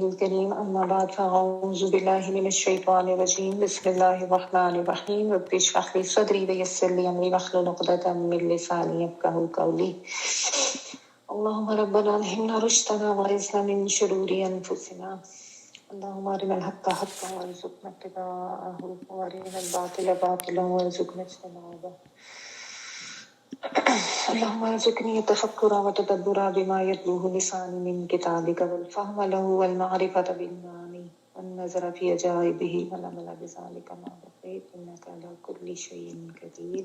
الكريم أما بعد فأعوذ بالله من الشيطان الرجيم بسم الله الرحمن الرحيم رب اشرح لي صدري ويسر لي أمري واحلل عقدة من لساني يفقهوا قولي اللهم ربنا ألهمنا رشدنا وأعذنا من شرور أنفسنا اللهم أرنا الحق حقا وارزقنا اتباعه وأرنا الباطل باطلا وارزقنا اجتنابه اللهم ارزقني التفكر وتدبر بما يتلوه لساني من كتابك والفهم له والمعرفة بالمعاني والنظر في عجائبه والعمل بذلك ما بقيت إنك على كل شيء قدير.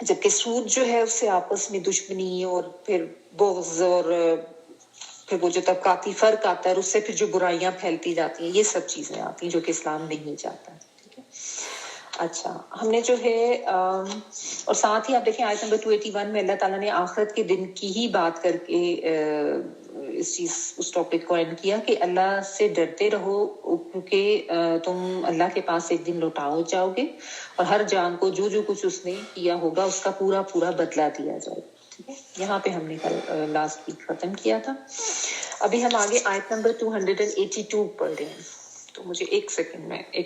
جبکہ سود جو ہے اس سے آپس میں دشمنی اور پھر بغض اور پھر وہ جو طبقاتی فرق آتا ہے اور اس سے پھر جو برائیاں پھیلتی جاتی ہیں، یہ سب چیزیں آتی ہیں جو کہ اسلام نہیں چاہتا ہے. ٹھیک ہے. اچھا، ہم نے جو ہے اور ساتھ ہی آپ دیکھیں آیت نمبر 281 میں اللہ تعالیٰ نے آخرت کے دن کی ہی بات کر کے اس ٹاپک کو اینڈ کیا کہ اللہ سے ڈرتے رہو کیونکہ تم اللہ کے پاس ایک دن لوٹاؤ جاؤ گے اور ہر جان کو جو جو کچھ اس نے کیا ہوگا اس کا پورا پورا بدلہ دیا جائے گا. ٹھیک ہے، یہاں پہ ہم نے لاسٹ ویک ختم کیا تھا. ابھی ہم آگے آیت نمبر 282 پڑھ رہے ہیں. تو مجھے ایک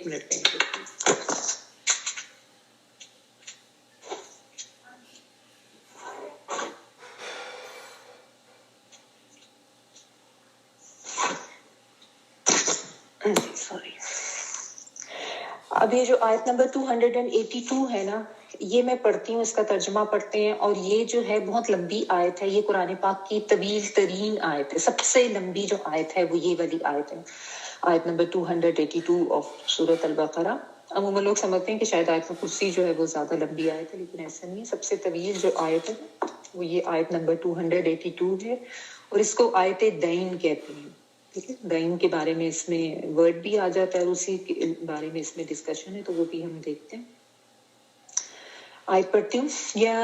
منٹ میں سوری. اب یہ جو آیت نمبر 282 ہے نا، یہ میں پڑھتی ہوں، اس کا ترجمہ پڑھتے ہیں. اور یہ جو ہے بہت لمبی آیت ہے، یہ قرآن پاک کی طویل ترین آیت ہے، سب سے لمبی جو آیت ہے وہ یہ والی آیت ہے، آیت نمبر 282 آف سورۃ البقرہ. عموماً لوگ سمجھتے ہیں کہ شاید آیت الکرسی جو ہے وہ زیادہ لمبی آیت ہے، لیکن ایسا نہیں ہے. سب سے طویل جو آیت ہے وہ یہ آیت نمبر 282 ہے، اور اس کو آیت دین کہتے ہیں. ٹھیک ہے، دین کے بارے میں اس میں ورڈ بھی آ جاتا ہے اور اسی کے بارے میں اس میں ڈسکشن ہے، تو وہ بھی ہم دیکھتے ہیں. آیت پڑھتی ہوں. یا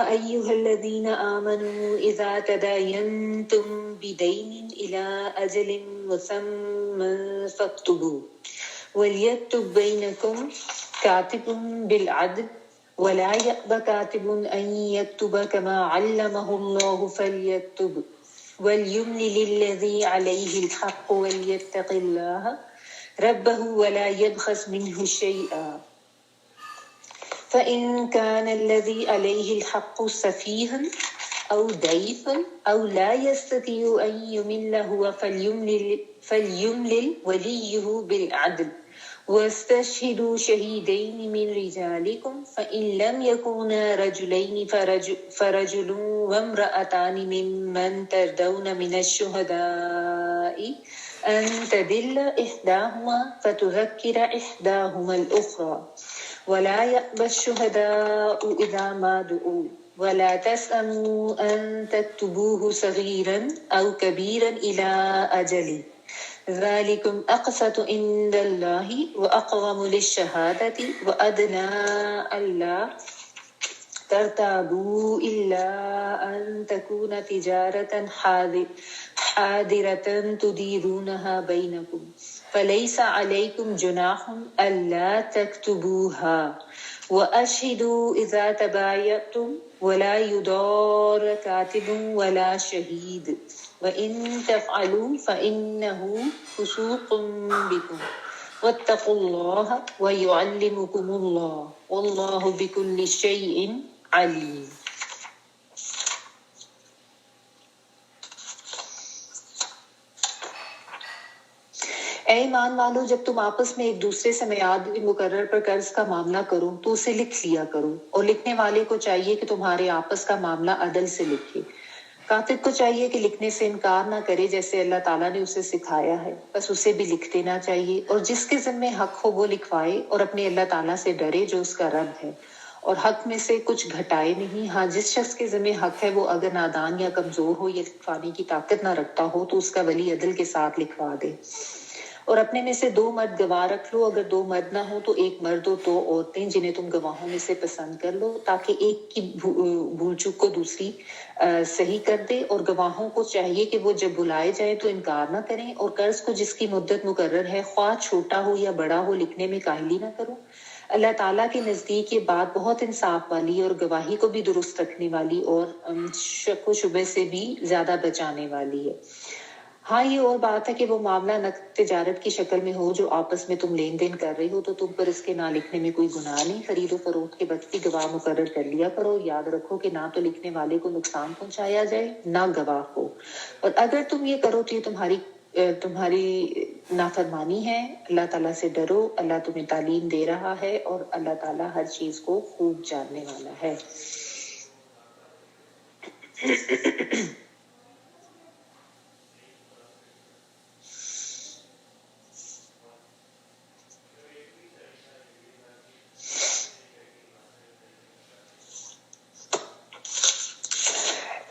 ایھا الذین آمنوا اذا تداینتم بدین الی اجل مسمى فاکتبوه وليكتب بینکم کاتب بالعدل ولا يأب كاتب أن يكتب كما علمه الله فليكتب وليملل الذي عليه الحق وليتق الله ربه ولا يبخس منه شيئا فإن كان الذي عليه الحق سفيها أو ضعيفا أو لا يستطيع أن يمل هو فليملل وليه بالعدل واستشهدوا شهيدين من رجالكم فإن لم يكونا رجلين فرجل وامرأتان ممن ترضون من الشهداء أن تضل إحداهما فتذكر إحداهما الأخرى ولا يأبى الشهداء إذا ما دعوا ولا تسأموا أن تكتبوه صغيرا أو كبيرا إلى أجله ذلكم أقسط عند الله وأقوم للشهادة وأدنى ألا ترتابوا إلا أن تكون تجارة حاضرة تديرونها بينكم فليس عليكم جناح ألا تكتبوها وأشهدوا إذا تبايعتم ولا يضار كاتب ولا شهيد وإن تفعلوا فإنه فسوق بكم واتقوا الله ويعلمكم الله والله بكل شيء عليم. اے ایمان والو، جب تم آپس میں ایک دوسرے سے میعاد مقرر پر قرض کا معاملہ کرو تو اسے لکھ لیا کرو، اور لکھنے والے کو چاہیے کہ تمہارے آپس کا معاملہ عدل سے لکھے. کاتب کو چاہیے کہ لکھنے سے انکار نہ کرے جیسے اللہ تعالیٰ نے اسے سکھایا ہے، بس اسے بھی لکھ دینا چاہیے. اور جس کے ذمہ حق ہو وہ لکھوائے اور اپنے اللہ تعالیٰ سے ڈرے جو اس کا رب ہے، اور حق میں سے کچھ گھٹائے نہیں. ہاں، جس شخص کے ذمہ حق ہے وہ اگر نادان یا کمزور ہو یا لکھوانے کی طاقت نہ رکھتا ہو تو اس کا ولی عدل کے ساتھ لکھوا دے. اور اپنے میں سے 2 مرد گواہ رکھ لو، اگر 2 مرد نہ ہو تو 1 مرد اور 2 عورتیں جنہیں تم گواہوں میں سے پسند کر لو، تاکہ ایک کی بھول چوک کو دوسری صحیح کر دے. اور گواہوں کو چاہیے کہ وہ جب بلائے جائیں تو انکار نہ کریں، اور قرض کو جس کی مدت مقرر ہے خواہ چھوٹا ہو یا بڑا ہو لکھنے میں کاہلی نہ کرو. اللہ تعالیٰ کے نزدیک یہ بات بہت انصاف والی اور گواہی کو بھی درست رکھنے والی اور شک و شبہ سے بھی زیادہ بچانے والی ہے. ہاں، یہ اور بات ہے کہ وہ معاملہ نقد تجارت کی شکل میں ہو جو آپس میں تم لین دین کر رہے ہو تو تم پر اس کے نہ لکھنے میں کوئی گناہ نہیں. خرید و فروخت کے وقت بھی گواہ مقرر کر لیا کرو. یاد رکھو کہ نہ تو لکھنے والے کو نقصان پہنچایا جائے نہ گواہ کو، اور اگر تم یہ کرو تو یہ تمہاری نافرمانی ہے. اللہ تعالیٰ سے ڈرو، اللہ تمہیں تعلیم دے رہا ہے اور اللہ تعالیٰ ہر چیز کو خوب جاننے والا ہے.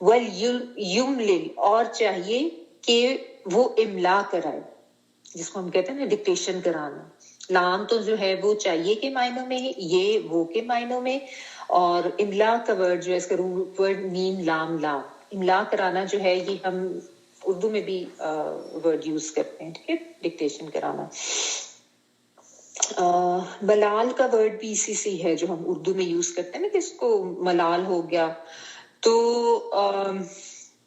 وَلْيُمْلِلْ اور چاہیے کہ وہ املا کرائے، جس کو ہم کہتے ہیں نا ڈکٹیشن کرانا. لام تو جو ہے وہ چاہیے کے معنوں میں ہے، یہ وہ کے معنوں میں، اور املا کا ورڈ جو ہے اس کا روٹ ورڈ میم لام لام. املا کرانا جو ہے یہ ہم اردو میں بھی ورڈ یوز کرتے ہیں، ٹھیک ہے، ڈکٹیشن کرانا. ملال کا ورڈ بھی اسی سے ہے جو ہم اردو میں یوز کرتے ہیں نا، کہ اس کو ملال ہو گیا. تو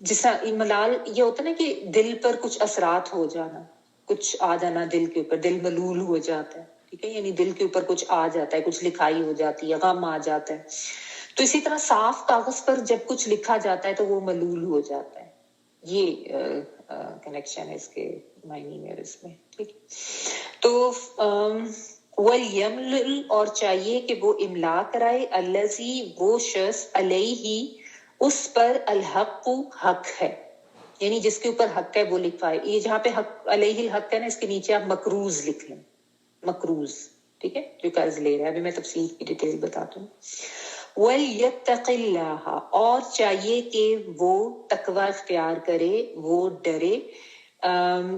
جیسا ملال یہ ہوتا ہے نا کہ دل پر کچھ اثرات ہو جانا، کچھ آ جانا دل کے اوپر، دل ملول ہو جاتا ہے، ٹھیک ہے، یعنی دل کے اوپر کچھ آ جاتا ہے، کچھ لکھائی ہو جاتی ہے، غم آ جاتا ہے. تو اسی طرح صاف کاغذ پر جب کچھ لکھا جاتا ہے تو وہ ملول ہو جاتا ہے. یہ کنیکشن ہے اس کے معنی میں اس میں، ٹھیک. تو وَلْيَمْلِلْ اور چاہیے کہ وہ املا کرائے، الذی وہ شخص علیہ اس پر الحق حق ہے، یعنی جس کے اوپر حق ہے وہ لکھوائے. یہ جہاں پہ حق علیہ الحق ہے نا، اس کے نیچے آپ مقروض لکھ لیں، مقروض، ٹھیک ہے، جو قرض لے رہا ہے. ابھی میں تفصیل کی ڈیٹیل بتاتا ہوں. وَلْيَتَّقِ اللَّهَ اور چاہیے کہ وہ تقوی اختیار کرے، وہ ڈرے.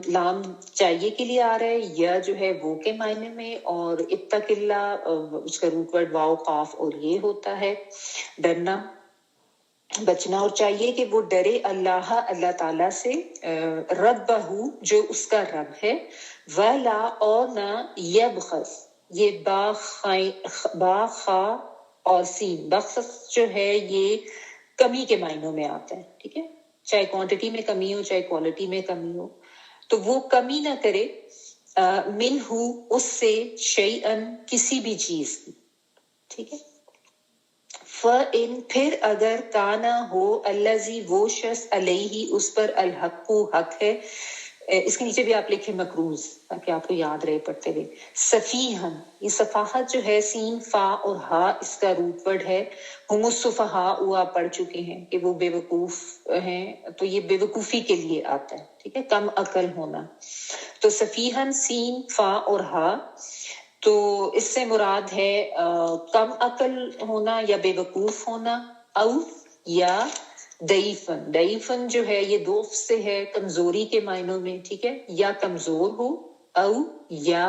لام چاہیے کے لیے آ رہا ہے، یا جو ہے وہ کے معنی میں، اور اتق اللہ اس کا روٹ ورڈ واو قاف اور یہ ہوتا ہے ڈرنا، بچنا. اور چاہیے کہ وہ ڈرے اللہ اللہ تعالیٰ سے، ربہ جو اس کا رب ہے، ولا اور نہ یبخس، یہ با خا اور سین، بخس جو ہے یہ کمی کے معنوں میں آتا ہے، ٹھیک ہے، چاہے کوانٹٹی میں کمی ہو چاہے کوالٹی میں کمی ہو، تو وہ کمی نہ کرے منہ اس سے شیئن کسی بھی چیز کی، ٹھیک ہے. فَإِن پھر اگر کانا ہو الذی وہ شخص علیہ اس پر الحق حق ہے، اس کے نیچے بھی آپ لکھیں مقروض تاکہ آپ کو یاد رہے پڑھتے ہوئے. سفیہن یہ صفاحت جو ہے سین فا اور ہا اس کا روٹ ورڈ ہے. ہم السفہاء وہ آپ پڑھ چکے ہیں کہ وہ بے وقوف ہیں، تو یہ بے وقوفی کے لیے آتا ہے، ٹھیک ہے، کم عقل ہونا. تو سفیہن سین فا اور ہا، تو اس سے مراد ہے کم عقل ہونا یا بے وقوف ہونا، او یا ضعیفن. ضعیفن جو ہے یہ دوف سے ہے، کمزوری کے معنوں میں، ٹھیک ہے، یا کمزور ہو، او یا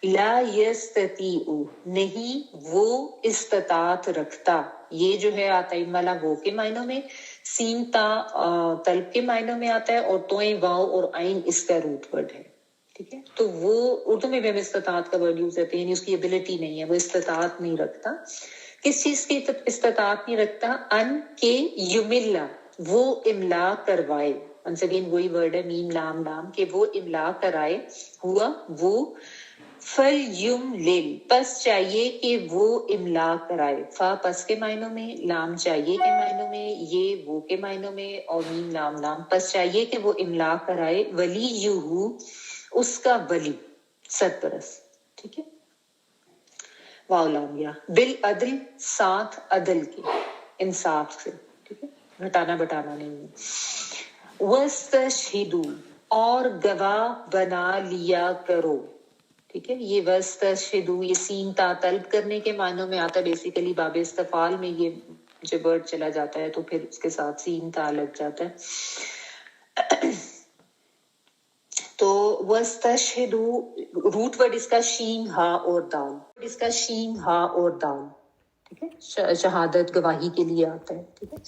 لا یستطیع نہیں وہ استطاعت رکھتا. یہ جو ہے آتا ہے ملا وہ کے معنوں میں، سین تا طلب کے معنوں میں آتا ہے، اور توئیں واؤ اور عین اس کا روٹ ورڈ ہے، ٹھیک ہے. تو وہ اردو میں بھی ہم استطاعت کا ورڈ یوز کرتے ہیں، یعنی اس کی ایبلٹی نہیں ہے، وہ استطاعت نہیں رکھتا. کس چیز کی استطاعت نہیں رکھتا؟ ان کے یملا وہ املا کروائے. once again وہی ورڈ ہے میم لام لام، کہ وہ املا کرائے، ہوا وہ. فَلْيُمْلِلْ پس چاہیے کہ وہ املا کرائے. فا پس کے معنوں میں، لام چاہیے کے معنوں میں، یہ وہ کے معنوں میں، اور میم لام لام پس چاہیے کہ وہ املا کرائے. ولیہ اس کا ولی، سرپرست، ٹھیک ہے. واو لام یا بالعدل ساتھ عدل کے، انصاف سے، ٹھیک ہے، گھٹانا بٹانا نہیں ہے. وَاسْتَشْهِدُوا اور گواہ بنا لیا کرو، ٹھیک ہے. یہ وَاسْتَشْهِدُوا یہ سین تا طلب کرنے کے معنوں میں آتا ہے. بیسیکلی باب استفعال میں یہ جب ورڈ چلا جاتا ہے تو پھر اس کے ساتھ سین تا لگ جاتا ہے. تو وَاسْتَشْهِدُوا روٹ ورڈ اس کا شین ہا اور دال، اس کا شین ہا اور دال، ٹھیک ہے، شہادت گواہی کے لیے آتا ہے، ٹھیک ہے،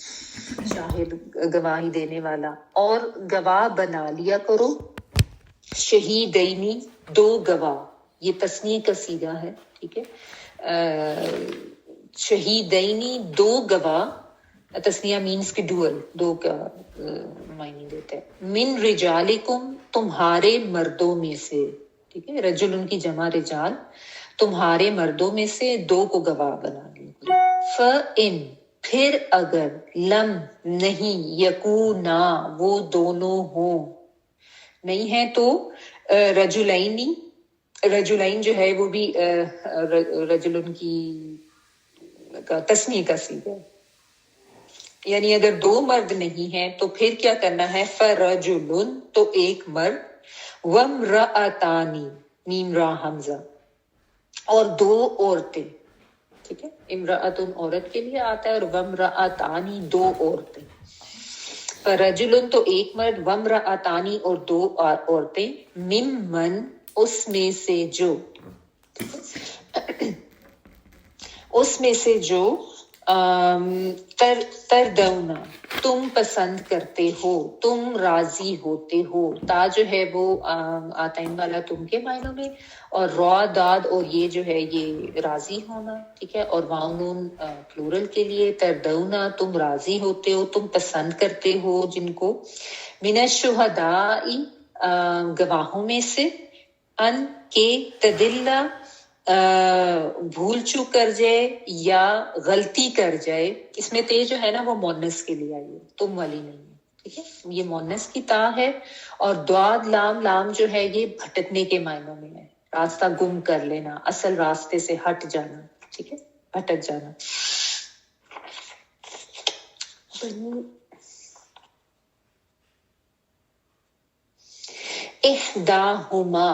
شاہد گواہی دینے والا. اور گواہ بنا لیا کرو، شہیدینی دو گواہ، یہ تثنیہ کا صیغہ ہے، ٹھیک ہے. شہیدینی دو گواہ، تثنیہ مینس کہ ڈوئل، دو کا معنی دیتا ہے. من رجالکم تمہارے مردوں میں سے، ٹھیک ہے، رجل ان کی جمع رجال، تمہارے مردوں میں سے دو کو گواہ بنا لیا. فَإِن پھر اگر لم نہیں یکونا وہ دونوں ہوں، نہیں ہے تو رجلینی، رجلین جو ہے وہ بھی رجل ان کی تثنیہ کا صیغہ ہے. یعنی اگر دو مرد نہیں ہیں تو پھر کیا کرنا ہے؟ فرجل تو ایک مرد، وامرأتانی میم را حمزہ اور دو عورتیں، ٹھیک ہے. امرأتن عورت کے لیے آتا ہے، اور وامرأتانی دو عورتیں. فرجلن تو ایک مرد، وامرأتانی اور دو عورتیں، ممن اس میں سے جو، اس میں سے جو تردونا تم پسند کرتے ہو، تم راضی ہوتے ہو. تا جو ہے وہ آتین والا تم کے معنوں میں، اور را داد اور یہ جو ہے یہ راضی ہونا، ٹھیک ہے. اور واؤن پلورل کے لیے، تردونا تم راضی ہوتے ہو، تم پسند کرتے ہو جن کو، من الشہداء گواہوں میں سے، ان کے تدلہ بھول چوک کر جائے یا غلطی کر جائے. اس میں تے جو ہے نا وہ مونس کے لیے آئی ہے، تم والی نہیں ہے، ٹھیک ہے. یہ مونس کی تا ہے. اور دعاد لام، لام جو ہے یہ بھٹکنے کے معنوں میں ہے، راستہ گم کر لینا، اصل راستے سے ہٹ جانا، ٹھیک ہے، بھٹک جانا. احداہما،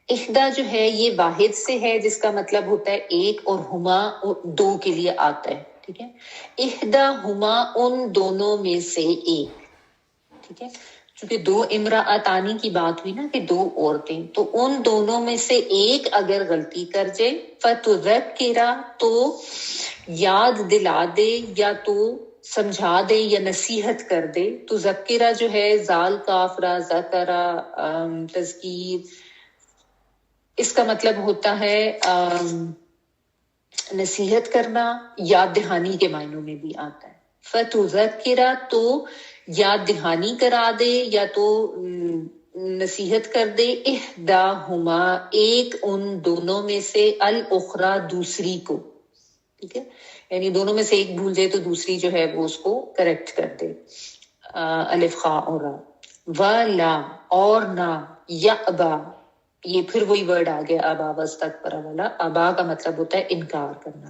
احدا جو ہے یہ واحد سے ہے جس کا مطلب ہوتا ہے ایک، اور ہما دو کے لیے آتا ہے، ٹھیک ہے. احداہما ان دونوں میں سے ایک، ٹھیک ہے. چونکہ دو امرأتانی کی بات ہوئی نا کہ دو عورتیں، تو ان دونوں میں سے ایک اگر غلطی کر جائے، فتذکرہ تو یاد دلا دے یا تو سمجھا دے یا نصیحت کر دے. تو ذکرہ جو ہے زال کافرہ ذکرہ تذکیر، اس کا مطلب ہوتا ہے نصیحت کرنا، یاد دہانی کے معنوں میں بھی آتا ہے. فتذکرہ تو یاد دہانی کرا دے یا تو نصیحت کر دے، احداہما ایک ان دونوں میں سے، الاخری دوسری کو، ٹھیک ہے. یعنی دونوں میں سے ایک بھول جائے تو دوسری جو ہے وہ اس کو کریکٹ کر دے. الف خاء اور را. ولا اور نہ، یأبا یہ پھر وہی ورڈ آ گیا ابا واستکبر والا. ابا کا مطلب ہوتا ہے انکار کرنا،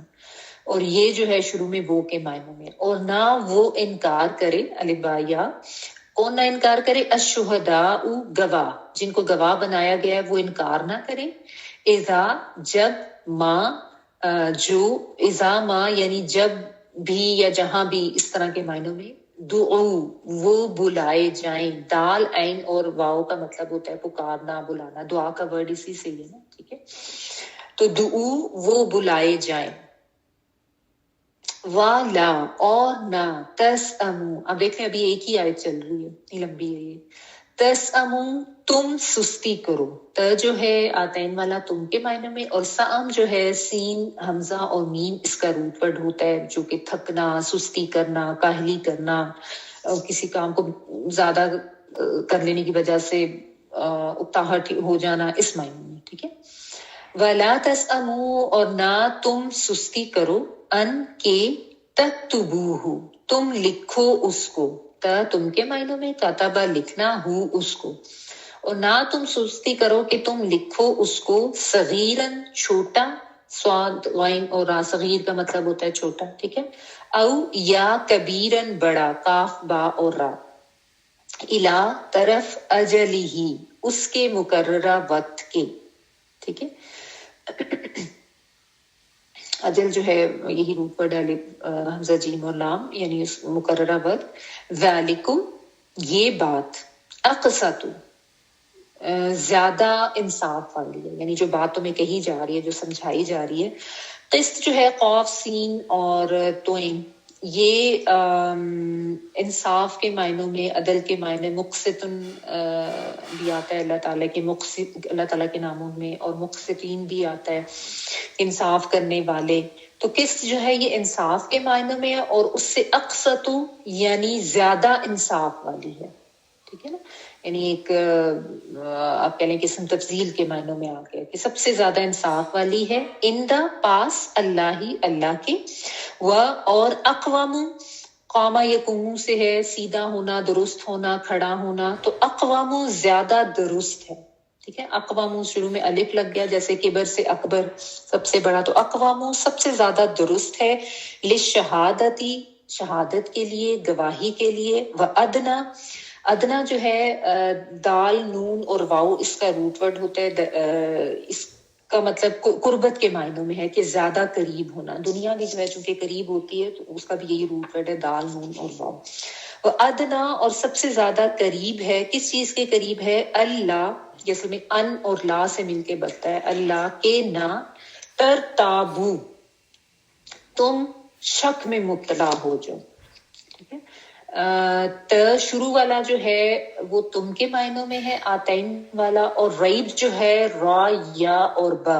اور یہ جو ہے شروع میں وہ کے معنوں میں. اور نہ وہ انکار کرے، الف با یا، کون نہ انکار کرے، الشہداء گواہ، جن کو گواہ بنایا گیا ہے وہ انکار نہ کرے. اذا جب، ماں جو، اذا ماں یعنی جب بھی یا جہاں بھی، اس طرح کے معنوں میں. دعو وہ بلائے جائیں، دال عین اور واؤ کا مطلب ہوتا ہے پکارنا، بلانا. دعا کا ورڈ اسی سے ہی ہے نا، ٹھیک ہے. تو دعو وہ بلائے جائیں. والا اور نہ، تسأمو، اب دیکھیں ابھی ایک ہی آیت چل رہی ہے، اتنی لمبی ہے یہ. تسأمو تم سستی کرو، ت جو ہے آتین والا تم کے معنی میں، اور سام جو ہے سین حمزہ اور میم اس کا روٹ ورڈ ہوتا ہے، جو کہ تھکنا، سستی کرنا، کاہلی کرنا، کسی کام کو زیادہ کر لینے کی وجہ سے اکتاہٹ ہو جانا، اس معنی میں، ٹھیک ہے. وَلَا تَسْأَمُوا اور نہ تم سستی کرو، ان کے تکتبوہ تم لکھو اس کو، تم کے معنوں میں کاتبہ لکھنا، ہو اس کو. اور نہ تم سستی کرو کہ تم لکھو اس کو، صغیرن چھوٹا، سواد غین اور را، صغیر کا مطلب ہوتا ہے چھوٹا، ٹھیک ہے. او یا کبیرن بڑا، کاف با اور را، الا طرف اجلہ اس کے مقررہ وقت کے، ٹھیک ہے. اجل جو ہے یہی روٹ ورڈ ہے، حمزہ جیم اور لام، یعنی اس مقررہ وقت. ذالکم یہ بات، اقسط زیادہ انصاف والی ہے، یعنی جو بات تمہیں کہی جا رہی ہے، جو سمجھائی جا رہی ہے. قسط جو ہے قاف سین اور توئیں، یہ انصاف کے معنوں میں، عدل کے معنی، مقسطن بھی آتا ہے اللہ تعالیٰ کے، مقسط اللہ تعالیٰ کے ناموں میں، اور مقسطین بھی آتا ہے انصاف کرنے والے. تو قسط جو ہے یہ انصاف کے معنوں میں ہے، اور اس سے اقسط یعنی زیادہ انصاف والی ہے، ٹھیک ہے نا. یعنی ایک آپ کہہ لیں کہ اسم تفضیل کے معنوں میں آ گیا کہ سب سے زیادہ انصاف والی ہے. اندہ پاس، اللہ ہی اللہ کے، و اور اقوام، قامہ یقوم سے ہے سیدھا ہونا، درست ہونا، کھڑا ہونا. تو اقوام زیادہ درست ہے، ٹھیک ہے. اقوام شروع میں الف لگ گیا، جیسے کبر سے اکبر سب سے بڑا، تو اقوام سب سے زیادہ درست ہے. للشہادتی شہادت کے لیے، گواہی کے لیے. و ادنا، ادنا جو ہے دال نون اور واؤ اس کا روٹ ورڈ ہوتا ہے، اس کا مطلب قربت کے معنوں میں ہے کہ زیادہ قریب ہونا. دنیا بھی جو ہے چونکہ قریب ہوتی ہے تو اس کا بھی یہی روٹ ورڈ ہے، دال نون اور واؤ. وہ ادنا اور سب سے زیادہ قریب ہے. کس چیز کے قریب ہے؟ اللہ، جیسے میں ان اور لا سے مل کے بنتا ہے. اللہ کے نہ ترتابو، تم شک میں مبتلا ہو جاؤ. ٹھیک ہے. شروع والا جو ہے وہ تم کے معنوں میں ہے، آتین والا، اور ریب جو ہے را یا اور با،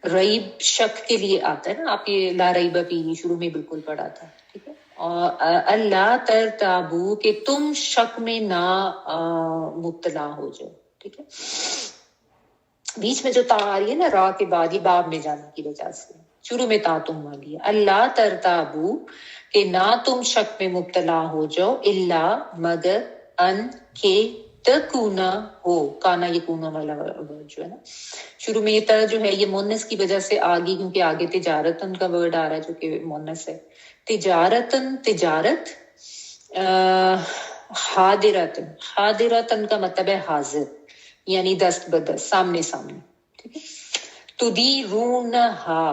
ریب شک کے لیے آتا ہے نا. آپ یہ لا ریب فی شروع میں بالکل پڑھا تھا. ٹھیک ہے. اور اللہ ترتابو کہ تم شک میں نہ مبتلا ہو جاؤ. ٹھیک ہے. بیچ میں جو تا آ رہی ہے نا را کے بعد، یہ باب میں جانے کی وجہ سے شروع میں تا تم والی ہے. اللہ ترتابو کہ نہ تم شک میں مبتلا ہو جاؤ، اللہ مگر ان کے تکونا ہو. کانا یکونا والا ورڈ جو ہے نا شروع میں، یہ تا جو ہے یہ مونس کی وجہ سے آگی، کیونکہ آگے تجارتن کا ورڈ آ رہا ہے جو کہ مونس ہے. تجارتن تجارت، حاضرتن، حاضرتن کا مطلب ہے حاضر، یعنی دست بدست، سامنے سامنے. ٹھیک ہے. تدیرونہا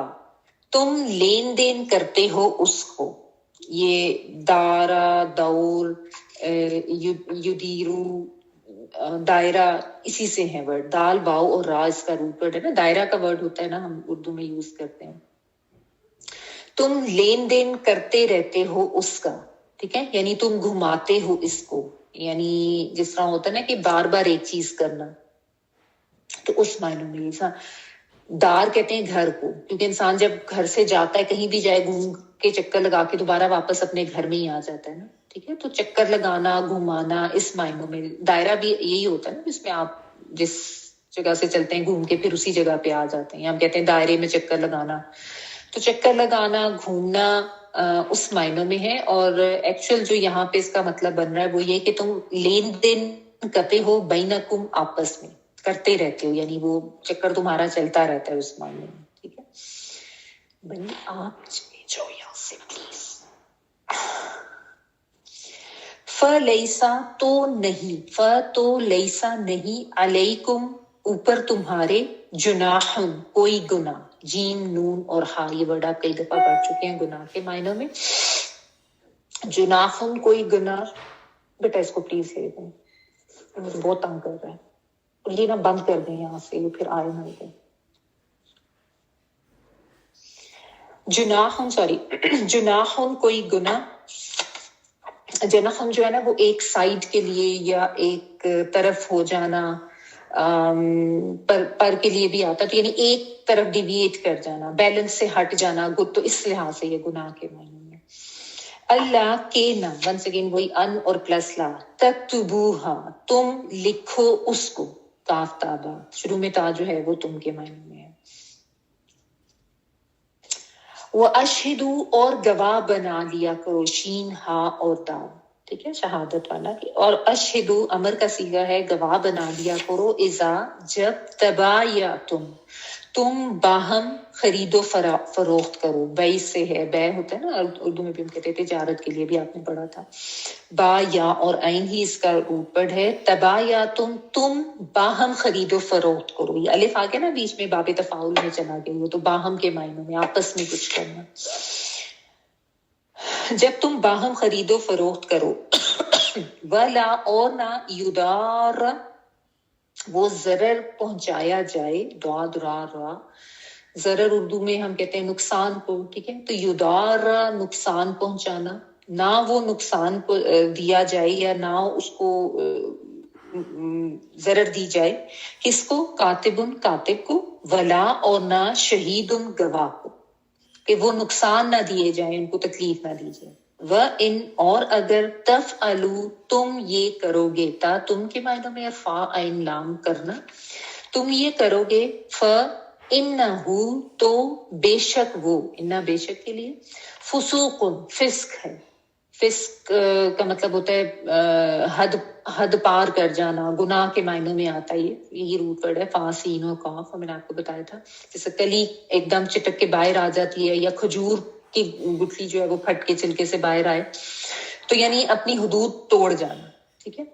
تم لین دین کرتے ہو اس کو. یہ دارا، دور، یدیرو، دائرہ اسی سے ہے ورڈ. دال باؤ اور را اس کا روٹ ورڈ ہے نا. دائرہ کا ورڈ ہوتا ہے نا، ہم اردو میں یوز کرتے ہیں. تم لین دین کرتے رہتے ہو اس کا. ٹھیک ہے. یعنی تم گھماتے ہو اس کو، یعنی جس طرح ہوتا ہے نا کہ بار بار ایک چیز کرنا، تو اس معنوں میں یہ دار کہتے ہیں گھر کو، کیونکہ انسان جب گھر سے جاتا ہے کہیں بھی جائے، گھوم کے چکر لگا کے دوبارہ واپس اپنے گھر میں ہی آ جاتا ہے نا. ٹھیک ہے. تو چکر لگانا، گھمانا، اس معنوں میں. دائرہ بھی یہی ہوتا ہے نا، جس میں آپ جس جگہ سے چلتے ہیں گھوم کے پھر اسی جگہ پہ آ جاتے ہیں. ہم کہتے ہیں دائرے میں چکر لگانا. تو چکر لگانا، گھومنا اس معنوں میں ہے. اور ایکچوئل جو یہاں پہ اس کا مطلب بن رہا ہے وہ یہ کہ تم لین دین کرتے ہو بینکم، آپس میں کرتے رہتے ہو، یعنی وہ چکر تمہارا چلتا رہتا ہے اس معاملے میں. ٹھیک ہے. بنی آپ چلے جاؤ یہاں سے پلیز. فلیسا تو نہیں، ف تو لیسا نہیں، علیکم اوپر تمہارے، جناح کوئی گناہ. جیم، نون اور ہا یہ ورڈ آپ کئی دفعہ پڑھ چکے ہیں گناہ کے معنوں میں. جناح کوئی گناہ. بیٹا اس کو پلیز لے دیں، مجھے بہت تنگ کر رہا ہے. یہ نا بند کر دیں یہاں سے، یہ پھر آئے نہ دیں. جناح، سوری، جناح کوئی گناہ. جناح جو ہے نا وہ ایک سائڈ کے لیے یا ایک طرف ہو جانا، پر کے لیے بھی آتا، تو یعنی ایک طرف ڈیویٹ کر جانا، بیلنس سے ہٹ جانا. تو اس لحاظ سے یہ گناہ کے معنی میں. اللہ کے نہ، ونس اگین وہی ان اور پلس لا، تکتبوہا تم لکھو اس کو. کاف تابا، شروع میں تا جو ہے وہ تم کے معنی میں ہے. وَأَشْهِدُوا اور گواہ بنا لیا کرو، شین، ہا اور دال. ٹھیک ہے، شہادت والا. اور اشہدو امر کا صیغہ ہے، گواہ بنا لیا کرو، اذا جب، تبایعتم تم باہم خرید و فروخت کرو. بیع سے ہے، بیع ہوتا ہے نا اردو میں بھی ہم کہتے ہیں تجارت کے لیے، بھی آپ نے پڑھا تھا. با یا اور عین ہی اس کا روٹ ورڈ ہے. تبایعتم تم باہم خرید و فروخت کرو. یہ الف آ گیا نا بیچ میں، باب تفاعل میں چلا گیا، وہ تو باہم کے معنوں میں آپس میں کچھ کرنا. جب تم باہم خرید و فروخت کرو. ولا اور نہ، یدار وہ ضرر پہنچایا جائے، دعا را را، ضرر اردو میں ہم کہتے ہیں نقصان کو. ٹھیک ہے. تو یدار نقصان پہنچانا، نہ وہ نقصان دیا جائے یا نہ اس کو ضرر دی جائے. کس کو؟ کاتبن کاتب کو، ولا اور نہ شہیدن گواہ کو، کہ وہ نقصان نہ دیے جائیں، ان کو تکلیف نہ دی جائے. وَإِنْ اور اگر تفعلوا تم یہ کرو گے، تا تم کے معنوں میں فا عین لام کرنا، تم یہ کرو گے، فَإِنَّهُ تو بے شک وہ، اِنَّا بے شک کے لیے، فسوق فسق ہے. فسق کا مطلب ہوتا ہے حد پار کر جانا، گناہ کے معنوں میں آتا ہے. یہی روٹ ورڈ ہے، فا سین و قاف. میں نے آپ کو بتایا تھا جیسے کلی ایک دم چٹک کے باہر آ جاتی ہے، یا کھجور کی گٹھلی جو ہے وہ پھٹ کے چھلکے سے باہر آئے، تو یعنی اپنی حدود توڑ جانا. ٹھیک ہے.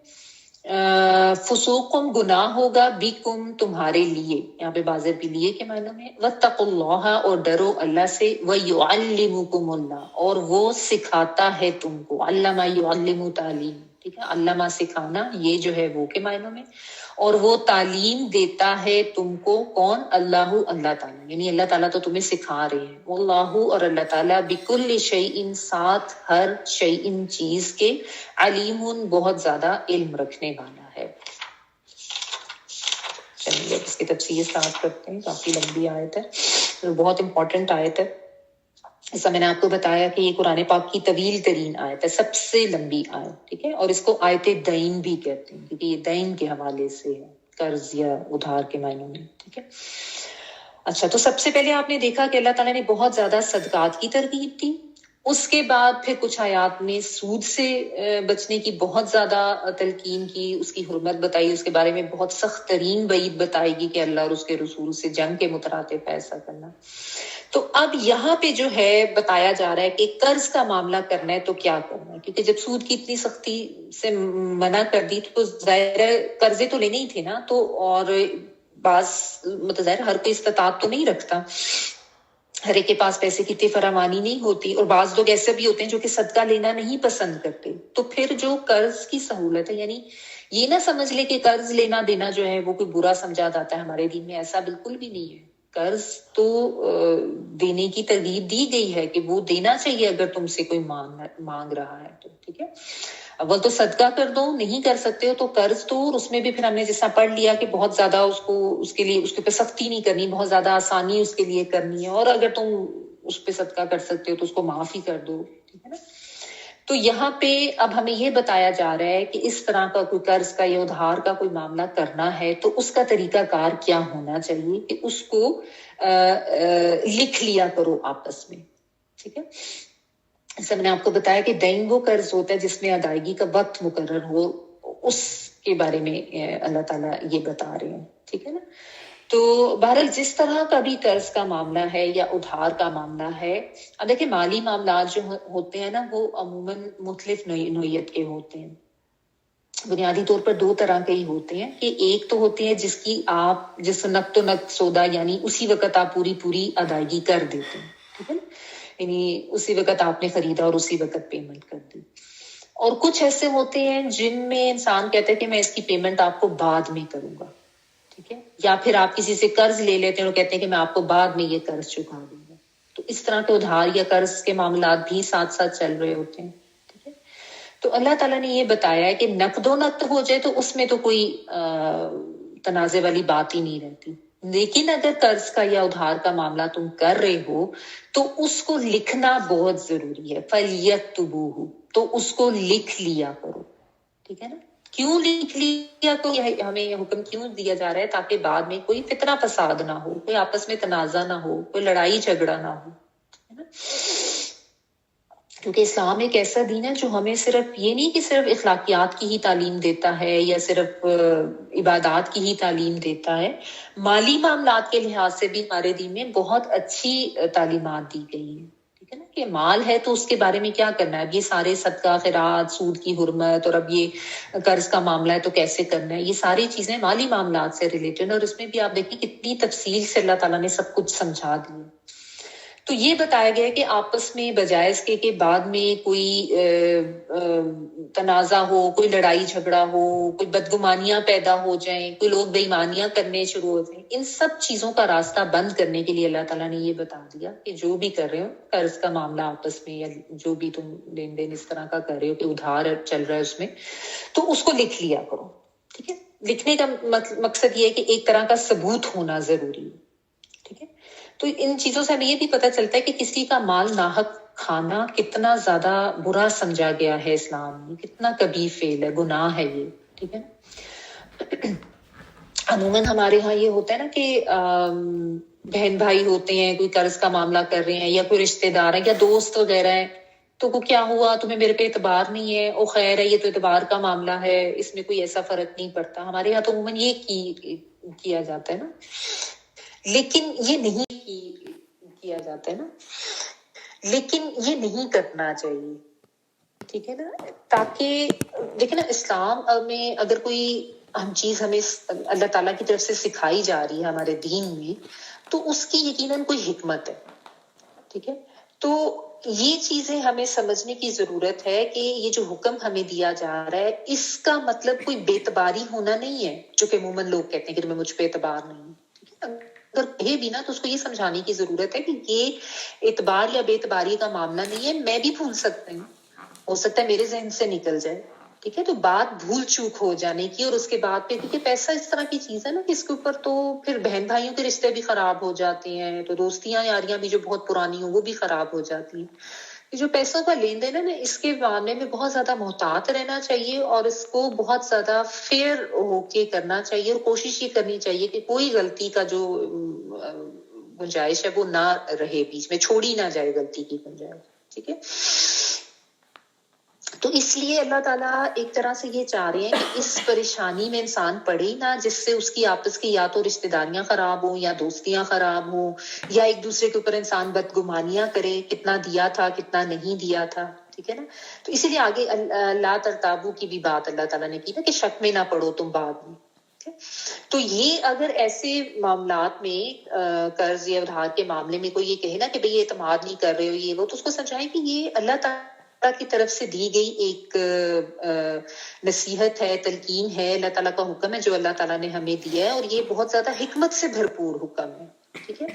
فسوقم گناہ ہوگا بکم تمہارے لیے، یہاں پہ بازر بھی لیے کے معنوں میں، واتقوا اللہ اور ڈرو اللہ سے، ویعلمکم اللہ اور وہ سکھاتا ہے تم کو، علمہ یعلم تعلیم، ٹھیک ہے، علمہ سکھانا، یہ جو ہے وہ کے معنوں میں، اور وہ تعلیم دیتا ہے تم کو، کون؟ اللہ، اللہ تعالیٰ، یعنی اللہ تعالیٰ تو تمہیں سکھا رہے ہیں، واللہ اور اللہ تعالیٰ بکل شیء ساتھ ہر شیء چیز کے، علیم بہت زیادہ علم رکھنے والا ہے۔ چلیے اب اس کی تفسیر اسٹارٹ کرتے ہیں، کافی لمبی آیت ہے، بہت امپورٹنٹ آیت ہے۔ ایسا میں نے آپ کو بتایا کہ یہ قرآن پاک کی طویل ترین آیت ہے، سب سے لمبی آیت، ٹھیک ہے، اور اس کو آیت دین بھی کہتے ہیں کیونکہ یہ دین کے حوالے سے ہے، قرض یا ادھار کے معنوں میں، ٹھیک ہے۔ اچھا، تو سب سے پہلے آپ نے دیکھا کہ اللہ تعالیٰ نے بہت زیادہ صدقات کی ترغیب دی، اس کے بعد پھر کچھ آیات میں سود سے بچنے کی بہت زیادہ تلقین کی، اس کی حرمت بتائی، اس کے بارے میں بہت سخت ترین وعید بتائی گی کہ اللہ اور اس کے رسول سے جنگ کے مترادف ایسا کرنا۔ تو اب یہاں پہ جو ہے بتایا جا رہا ہے کہ قرض کا معاملہ کرنا ہے تو کیا کرنا ہے، کیونکہ جب سود کی اتنی سختی سے منع کر دی تو ظاہر ہے قرضے تو لینے ہی تھے نا، تو اور بعض مطلب ظاہر ہر کوئی استطاعت تو نہیں رکھتا، ہر ایک کے پاس پیسے کی اتنی فراوانی نہیں ہوتی، اور بعض لوگ ایسے بھی ہوتے ہیں جو کہ صدقہ لینا نہیں پسند کرتے، تو پھر جو قرض کی سہولت ہے، یعنی یہ نہ سمجھ لے کہ قرض لینا دینا جو ہے وہ کوئی برا سمجھا جاتا ہے ہمارے دین میں، ایسا بالکل بھی نہیں ہے۔ قرض تو دینے کی ترغیب دی گئی ہے کہ وہ دینا چاہیے اگر تم سے کوئی مانگ رہا ہے تو، ٹھیک ہے۔ اول تو صدقہ کر دو، نہیں کر سکتے ہو تو قرض تو، اور اس میں بھی پھر ہم نے جیسا پڑھ لیا کہ بہت زیادہ اس کے لیے اس کے اوپر سختی نہیں کرنی، بہت زیادہ آسانی اس کے لیے کرنی ہے، اور اگر تم اس پہ صدقہ کر سکتے ہو تو اس کو معاف ہی کر دو، ٹھیک ہے نا۔ تو یہاں پہ اب ہمیں یہ بتایا جا رہا ہے کہ اس طرح کا کوئی قرض کا یا ادھار کا کوئی معاملہ کرنا ہے تو اس کا طریقہ کار کیا ہونا چاہیے کہ اس کو لکھ لیا کرو آپس میں، ٹھیک ہے۔ جیسے میں نے آپ کو بتایا کہ دین وہ قرض ہوتا ہے جس میں ادائیگی کا وقت مقرر ہو، اس کے بارے میں اللہ تعالیٰ یہ بتا رہے ہیں، ٹھیک ہے نا۔ تو بہرحال جس طرح کا بھی قرض کا معاملہ ہے یا ادھار کا معاملہ ہے، اب دیکھیں مالی معاملات جو ہوتے ہیں نا وہ عموماً مختلف نوعیت کے ہوتے ہیں، بنیادی طور پر دو طرح کے ہی ہوتے ہیں، کہ ایک تو ہوتے ہیں جس کی آپ جس نقد و نقد سودا، یعنی اسی وقت آپ پوری ادائیگی کر دیتے ہیں، ٹھیک ہے نا، یعنی اسی وقت آپ نے خریدا اور اسی وقت پیمنٹ کر دی۔ اور کچھ ایسے ہوتے ہیں جن میں انسان کہتا ہے کہ میں اس کی پیمنٹ آپ کو بعد میں کروں گا، ٹھیک ہے، یا پھر آپ کسی سے قرض لے لیتے ہیں اور کہتے ہیں کہ میں آپ کو بعد میں یہ قرض چکا دوں گا، تو اس طرح کے ادھار یا قرض کے معاملات بھی ساتھ ساتھ چل رہے ہوتے ہیں، ٹھیک ہے۔ تو اللہ تعالیٰ نے یہ بتایا ہے کہ نقد و نقد ہو جائے تو اس میں تو کوئی تنازع والی بات ہی نہیں رہتی، لیکن اگر قرض کا یا ادھار کا معاملہ تم کر رہے ہو تو اس کو لکھنا بہت ضروری ہے، فَلْيَكْتُبُوهُ، تو اس کو لکھ لیا کرو، ٹھیک ہے نا۔ کیوں لکھ لیا تو ہمیں یہ حکم کیوں دیا جا رہا ہے؟ تاکہ بعد میں کوئی فتنہ فساد نہ ہو، کوئی آپس میں تنازع نہ ہو، کوئی لڑائی جھگڑا نہ ہو، ہے نا۔ کیونکہ اسلام ایک ایسا دین ہے جو ہمیں صرف یہ نہیں کہ صرف اخلاقیات کی ہی تعلیم دیتا ہے یا صرف عبادات کی ہی تعلیم دیتا ہے، مالی معاملات کے لحاظ سے بھی ہمارے دین میں بہت اچھی تعلیمات دی گئی ہیں، ٹھیک ہے نا، کہ مال ہے تو اس کے بارے میں کیا کرنا ہے، اب یہ سارے صدقہ خیرات، سود کی حرمت، اور اب یہ قرض کا معاملہ ہے تو کیسے کرنا ہے، یہ ساری چیزیں مالی معاملات سے ریلیٹڈ، اور اس میں بھی آپ دیکھیں کتنی تفصیل سے اللہ تعالیٰ نے سب کچھ سمجھا دیا۔ تو یہ بتایا گیا کہ آپس میں بجائے اس کے کہ بعد میں کوئی تنازع ہو، کوئی لڑائی جھگڑا ہو، کوئی بدگمانیاں پیدا ہو جائیں، کوئی لوگ بے ایمانیاں کرنے شروع ہو جائیں، ان سب چیزوں کا راستہ بند کرنے کے لیے اللہ تعالیٰ نے یہ بتا دیا کہ جو بھی کر رہے ہو قرض کا معاملہ آپس میں یا جو بھی تم لین دین اس طرح کا کر رہے ہو کہ ادھار چل رہا ہے اس میں، تو اس کو لکھ لیا کرو، ٹھیک ہے۔ لکھنے کا مقصد یہ ہے کہ ایک طرح کا ثبوت ہونا ضروری ہے، ٹھیک ہے۔ تو ان چیزوں سے ہمیں یہ بھی پتہ چلتا ہے کہ کسی کا مال ناحق کھانا کتنا زیادہ برا سمجھا گیا ہے اسلام میں، کتنا کبیر فعل ہے، گناہ ہے یہ، ٹھیک ہے۔ عموماً ہمارے ہاں یہ ہوتا ہے نا کہ بہن بھائی ہوتے ہیں، کوئی قرض کا معاملہ کر رہے ہیں یا کوئی رشتہ دار ہے یا دوست وغیرہ ہیں، تو کو کیا ہوا، تمہیں میرے پہ اعتبار نہیں ہے، او خیر ہے، یہ تو اعتبار کا معاملہ ہے، اس میں کوئی ایسا فرق نہیں پڑتا، ہمارے یہاں تو عموماً یہ کیا جاتا ہے نا، لیکن یہ نہیں کیا جاتا ہے نا، لیکن یہ نہیں کرنا چاہیے، ٹھیک ہے نا, تاکہ دیکھیں نا اسلام میں اگر کوئی ہم چیز ہمیں اللہ تعالیٰ کی طرف سے سکھائی جا رہی ہے ہمارے دین میں, تو اس کی یقیناً کوئی حکمت ہے. ٹھیک ہے, تو یہ چیزیں ہمیں سمجھنے کی ضرورت ہے کہ یہ جو حکم ہمیں دیا جا رہا ہے اس کا مطلب کوئی بے اعتباری ہونا نہیں ہے, جو کہ عموماً لوگ کہتے ہیں کہ تمہیں مجھ پہ اعتبار نہیں ہے. ٹھیک ہے, اگر کہے بھی نا تو اس کو یہ سمجھانے کی ضرورت ہے کہ یہ اعتبار یا بے اعتباری کا معاملہ نہیں ہے, میں بھی بھول سکتا ہوں, ہو سکتا ہے میرے ذہن سے نکل جائے. ٹھیک ہے, تو بات بھول چوک ہو جانے کی, اور اس کے بعد پھر کیونکہ پیسہ اس طرح کی چیز ہے نا کہ اس کے اوپر تو پھر بہن بھائیوں کے رشتے بھی خراب ہو جاتے ہیں, تو دوستیاں یاریاں بھی جو بہت پرانی ہوں وہ بھی خراب ہو جاتی ہیں. جو پیسوں کا لین دین ہے نا, اس کے معاملے میں بہت زیادہ محتاط رہنا چاہیے, اور اس کو بہت زیادہ فیئر ہو کے کرنا چاہیے, اور کوشش یہ کرنی چاہیے کہ کوئی غلطی کا جو گنجائش ہے وہ نہ رہے, بیچ میں چھوڑی نہ جائے غلطی کی گنجائش. ٹھیک ہے, تو اس لیے اللہ تعالیٰ ایک طرح سے یہ چاہ رہے ہیں کہ اس پریشانی میں انسان پڑے ہی نہ, جس سے اس کی آپس کی یا تو رشتہ داریاں خراب ہوں یا دوستیاں خراب ہوں, یا ایک دوسرے کے اوپر انسان بدگمانیاں کرے, کتنا دیا تھا کتنا نہیں دیا تھا. ٹھیک ہے نا, تو اسی لیے آگے لا ترتابو کی بھی بات اللہ تعالیٰ نے کی نا کہ شک میں نہ پڑو تم بعد میں. تو یہ اگر ایسے معاملات میں قرض یا ادھار کے معاملے میں کوئی یہ کہے نا کہ بھئی اعتماد نہیں کر رہے ہو یہ وہ, تو اس کو سمجھائیں کہ یہ اللہ تعالیٰ کی طرف سے دی گئی ایک نصیحت ہے, تلقین ہے, اللہ تعالیٰ کا حکم ہے جو اللہ تعالیٰ نے ہمیں دیا ہے, اور یہ بہت زیادہ حکمت سے بھرپور حکم ہے. ٹھیک ہے,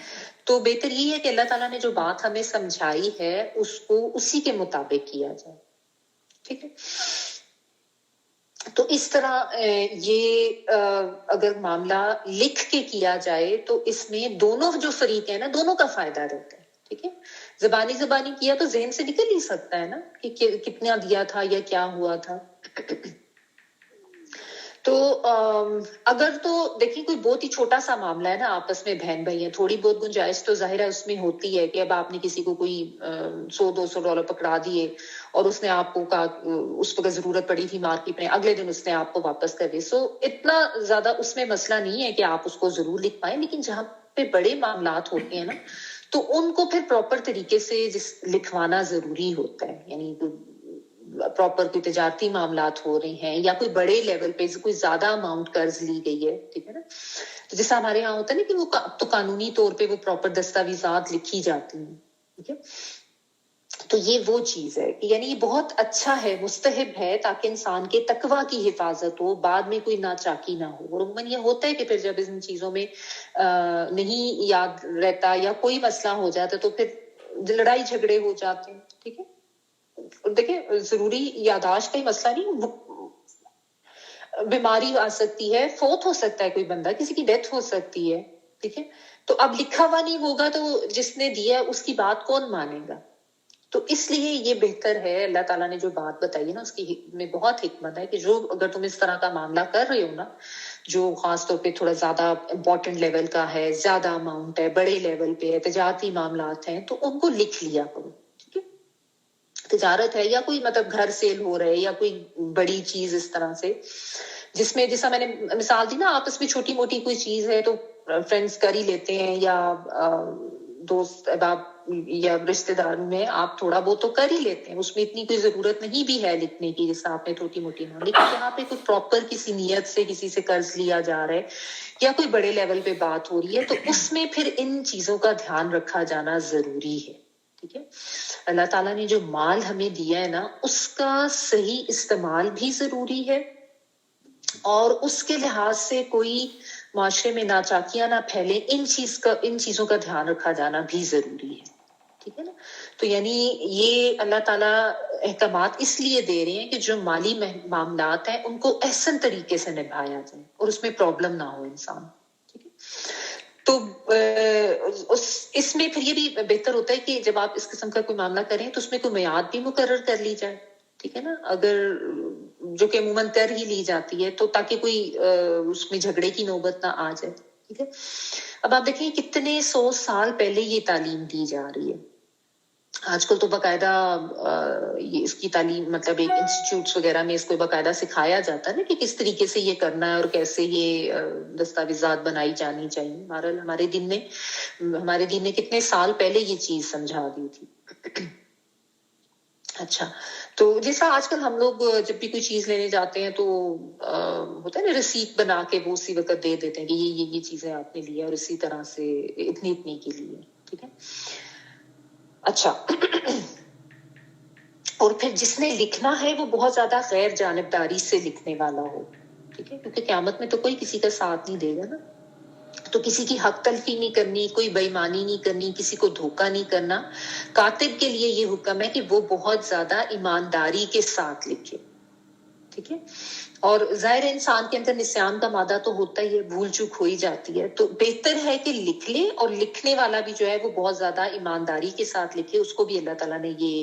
تو بہتر یہ ہے کہ اللہ تعالیٰ نے جو بات ہمیں سمجھائی ہے اس کو اسی کے مطابق کیا جائے. ٹھیک ہے, تو اس طرح یہ اگر معاملہ لکھ کے کیا جائے تو اس میں دونوں جو فریق ہیں نا دونوں کا فائدہ رہتا ہے. ٹھیک ہے, زبانی کیا تو ذہن سے نکل ہی سکتا ہے نا کہ کتنا دیا تھا یا کیا ہوا تھا. تو اگر تو دیکھیں کوئی بہت ہی چھوٹا سا معاملہ ہے نا, آپس میں بہن بھائی ہیں, تھوڑی بہت گنجائش تو ظاہر ہے اس میں ہوتی ہے کہ اب آپ نے کسی کو کوئی $100-200 پکڑا دیے, اور اس نے آپ کو کہا اس وقت ضرورت پڑی تھی مارکیٹ میں, اگلے دن اس نے آپ کو واپس کر دی, سو اتنا زیادہ اس میں مسئلہ نہیں ہے کہ آپ اس کو ضرور لکھ پائیں. لیکن جہاں پہ بڑے معاملات ہوتے ہیں نا تو ان کو پھر پراپر طریقے سے لکھوانا ضروری ہوتا ہے. یعنی پراپر کوئی تجارتی معاملات ہو رہے ہیں یا کوئی بڑے لیول پہ کوئی زیادہ اماؤنٹ قرض لی گئی ہے. ٹھیک ہے نا, تو جیسا ہمارے یہاں ہوتا ہے نا کہ وہ تو قانونی طور پہ وہ پراپر دستاویزات لکھی جاتی ہیں. ٹھیک ہے, تو یہ وہ چیز ہے یعنی یہ بہت اچھا ہے, مستحب ہے, تاکہ انسان کے تقویٰ کی حفاظت ہو, بعد میں کوئی ناچاکی نہ ہو. اور عموماً یہ ہوتا ہے کہ پھر جب ان چیزوں میں نہیں یاد رہتا یا کوئی مسئلہ ہو جاتا تو پھر لڑائی جھگڑے ہو جاتے ہیں. ٹھیک ہے, دیکھیں ضروری یاداشت کا ہی مسئلہ نہیں, بیماری آ سکتی ہے, فوت ہو سکتا ہے کوئی بندہ, کسی کی ڈیتھ ہو سکتی ہے. ٹھیک ہے, تو اب لکھا ہوا نہیں ہوگا تو جس نے دیا اس کی بات کون مانے گا. تو اس لیے یہ بہتر ہے, اللہ تعالیٰ نے جو بات بتائی ہے نا اس کی میں بہت حکمت ہے کہ جو اگر تم اس طرح کا معاملہ کر رہے ہو نا, جو خاص طور پہ تھوڑا زیادہ امپورٹنٹ لیول کا ہے, زیادہ اماؤنٹ ہے, بڑے لیول پہ ہے, تجارتی معاملات ہیں, تو ان کو لکھ لیا کرو. ٹھیک ہے, تجارت ہے یا کوئی مطلب گھر سیل ہو رہے یا کوئی بڑی چیز اس طرح سے جس میں جیسا میں نے مثال دی نا, آپس میں چھوٹی موٹی کوئی چیز ہے تو فرینڈز کر ہی لیتے ہیں, یا دوست احباب یا رشتے دار میں آپ تھوڑا بہت تو کر ہی لیتے ہیں, اس میں اتنی کوئی ضرورت نہیں بھی ہے لکھنے کی جیسا آپ نے چھوٹی موٹی نہ. لیکن جہاں پہ کوئی پراپر کسی نیت سے کسی سے قرض لیا جا رہا ہے یا کوئی بڑے لیول پہ بات ہو رہی ہے, تو اس میں پھر ان چیزوں کا دھیان رکھا جانا ضروری ہے. ٹھیک ہے, اللہ تعالیٰ نے جو مال ہمیں دیا ہے نا اس کا صحیح استعمال بھی ضروری ہے, اور اس کے لحاظ سے کوئی معاشرے میں ناچاکیاں نہ پھیلے, ان چیزوں کا دھیان رکھا جانا بھی ضروری ہے. ٹھیک ہے نا, تو یعنی یہ اللہ تعالیٰ احکامات اس لیے دے رہے ہیں کہ جو مالی معاملات ہیں ان کو احسن طریقے سے نبھایا جائے اور اس میں پرابلم نہ ہو انسان. ٹھیک ہے, تو اس میں پھر یہ بھی بہتر ہوتا ہے کہ جب آپ اس قسم کا کوئی معاملہ کریں تو اس میں کوئی میعاد بھی مقرر کر لی جائے. ٹھیک ہے نا, اگر جو کہ عموماً کر ہی لی جاتی ہے, تو تاکہ کوئی اس میں جھگڑے کی نوبت نہ آ جائے. ٹھیک ہے, اب آپ دیکھیں کتنے 100 سال پہلے یہ تعلیم دی جا رہی ہے. آج کل تو باقاعدہ اس کی تعلیم مطلب ایک انسٹیٹیوٹس وغیرہ میں اس کو باقاعدہ سکھایا جاتا ہے نا کہ کس طریقے سے یہ کرنا ہے اور کیسے یہ دستاویزات بنائی جانی چاہیے. ہمارے دین نے کتنے سال پہلے یہ چیز سمجھا دی تھی. اچھا، تو جیسا آج کل ہم لوگ جب بھی کوئی چیز لینے جاتے ہیں تو ہوتا ہے نا رسیٹ بنا کے وہ اسی وقت دے دیتے ہیں کہ یہ چیزیں آپ نے لی اور اسی طرح سے اتنی کی لی ہے، ٹھیک ہے. اچھا اور پھر جس نے لکھنا ہے وہ بہت زیادہ غیر جانبداری سے لکھنے والا ہو، ٹھیک ہے، کیونکہ قیامت میں تو کوئی کسی کا ساتھ نہیں دے گا نا، تو کسی کی حق تلفی نہیں کرنی، کوئی بےایمانی نہیں کرنی، کسی کو دھوکہ نہیں کرنا. کاتب کے لیے یہ حکم ہے کہ وہ بہت زیادہ ایمانداری کے ساتھ لکھے، ٹھیک ہے. اور ظاہر انسان کے اندر نسیان کا مادہ تو ہوتا ہی ہے، بھول چوک ہو ہی جاتی ہے، تو بہتر ہے کہ لکھ لے، اور لکھنے والا بھی جو ہے وہ بہت زیادہ ایمانداری کے ساتھ لکھے. اس کو بھی اللہ تعالیٰ نے یہ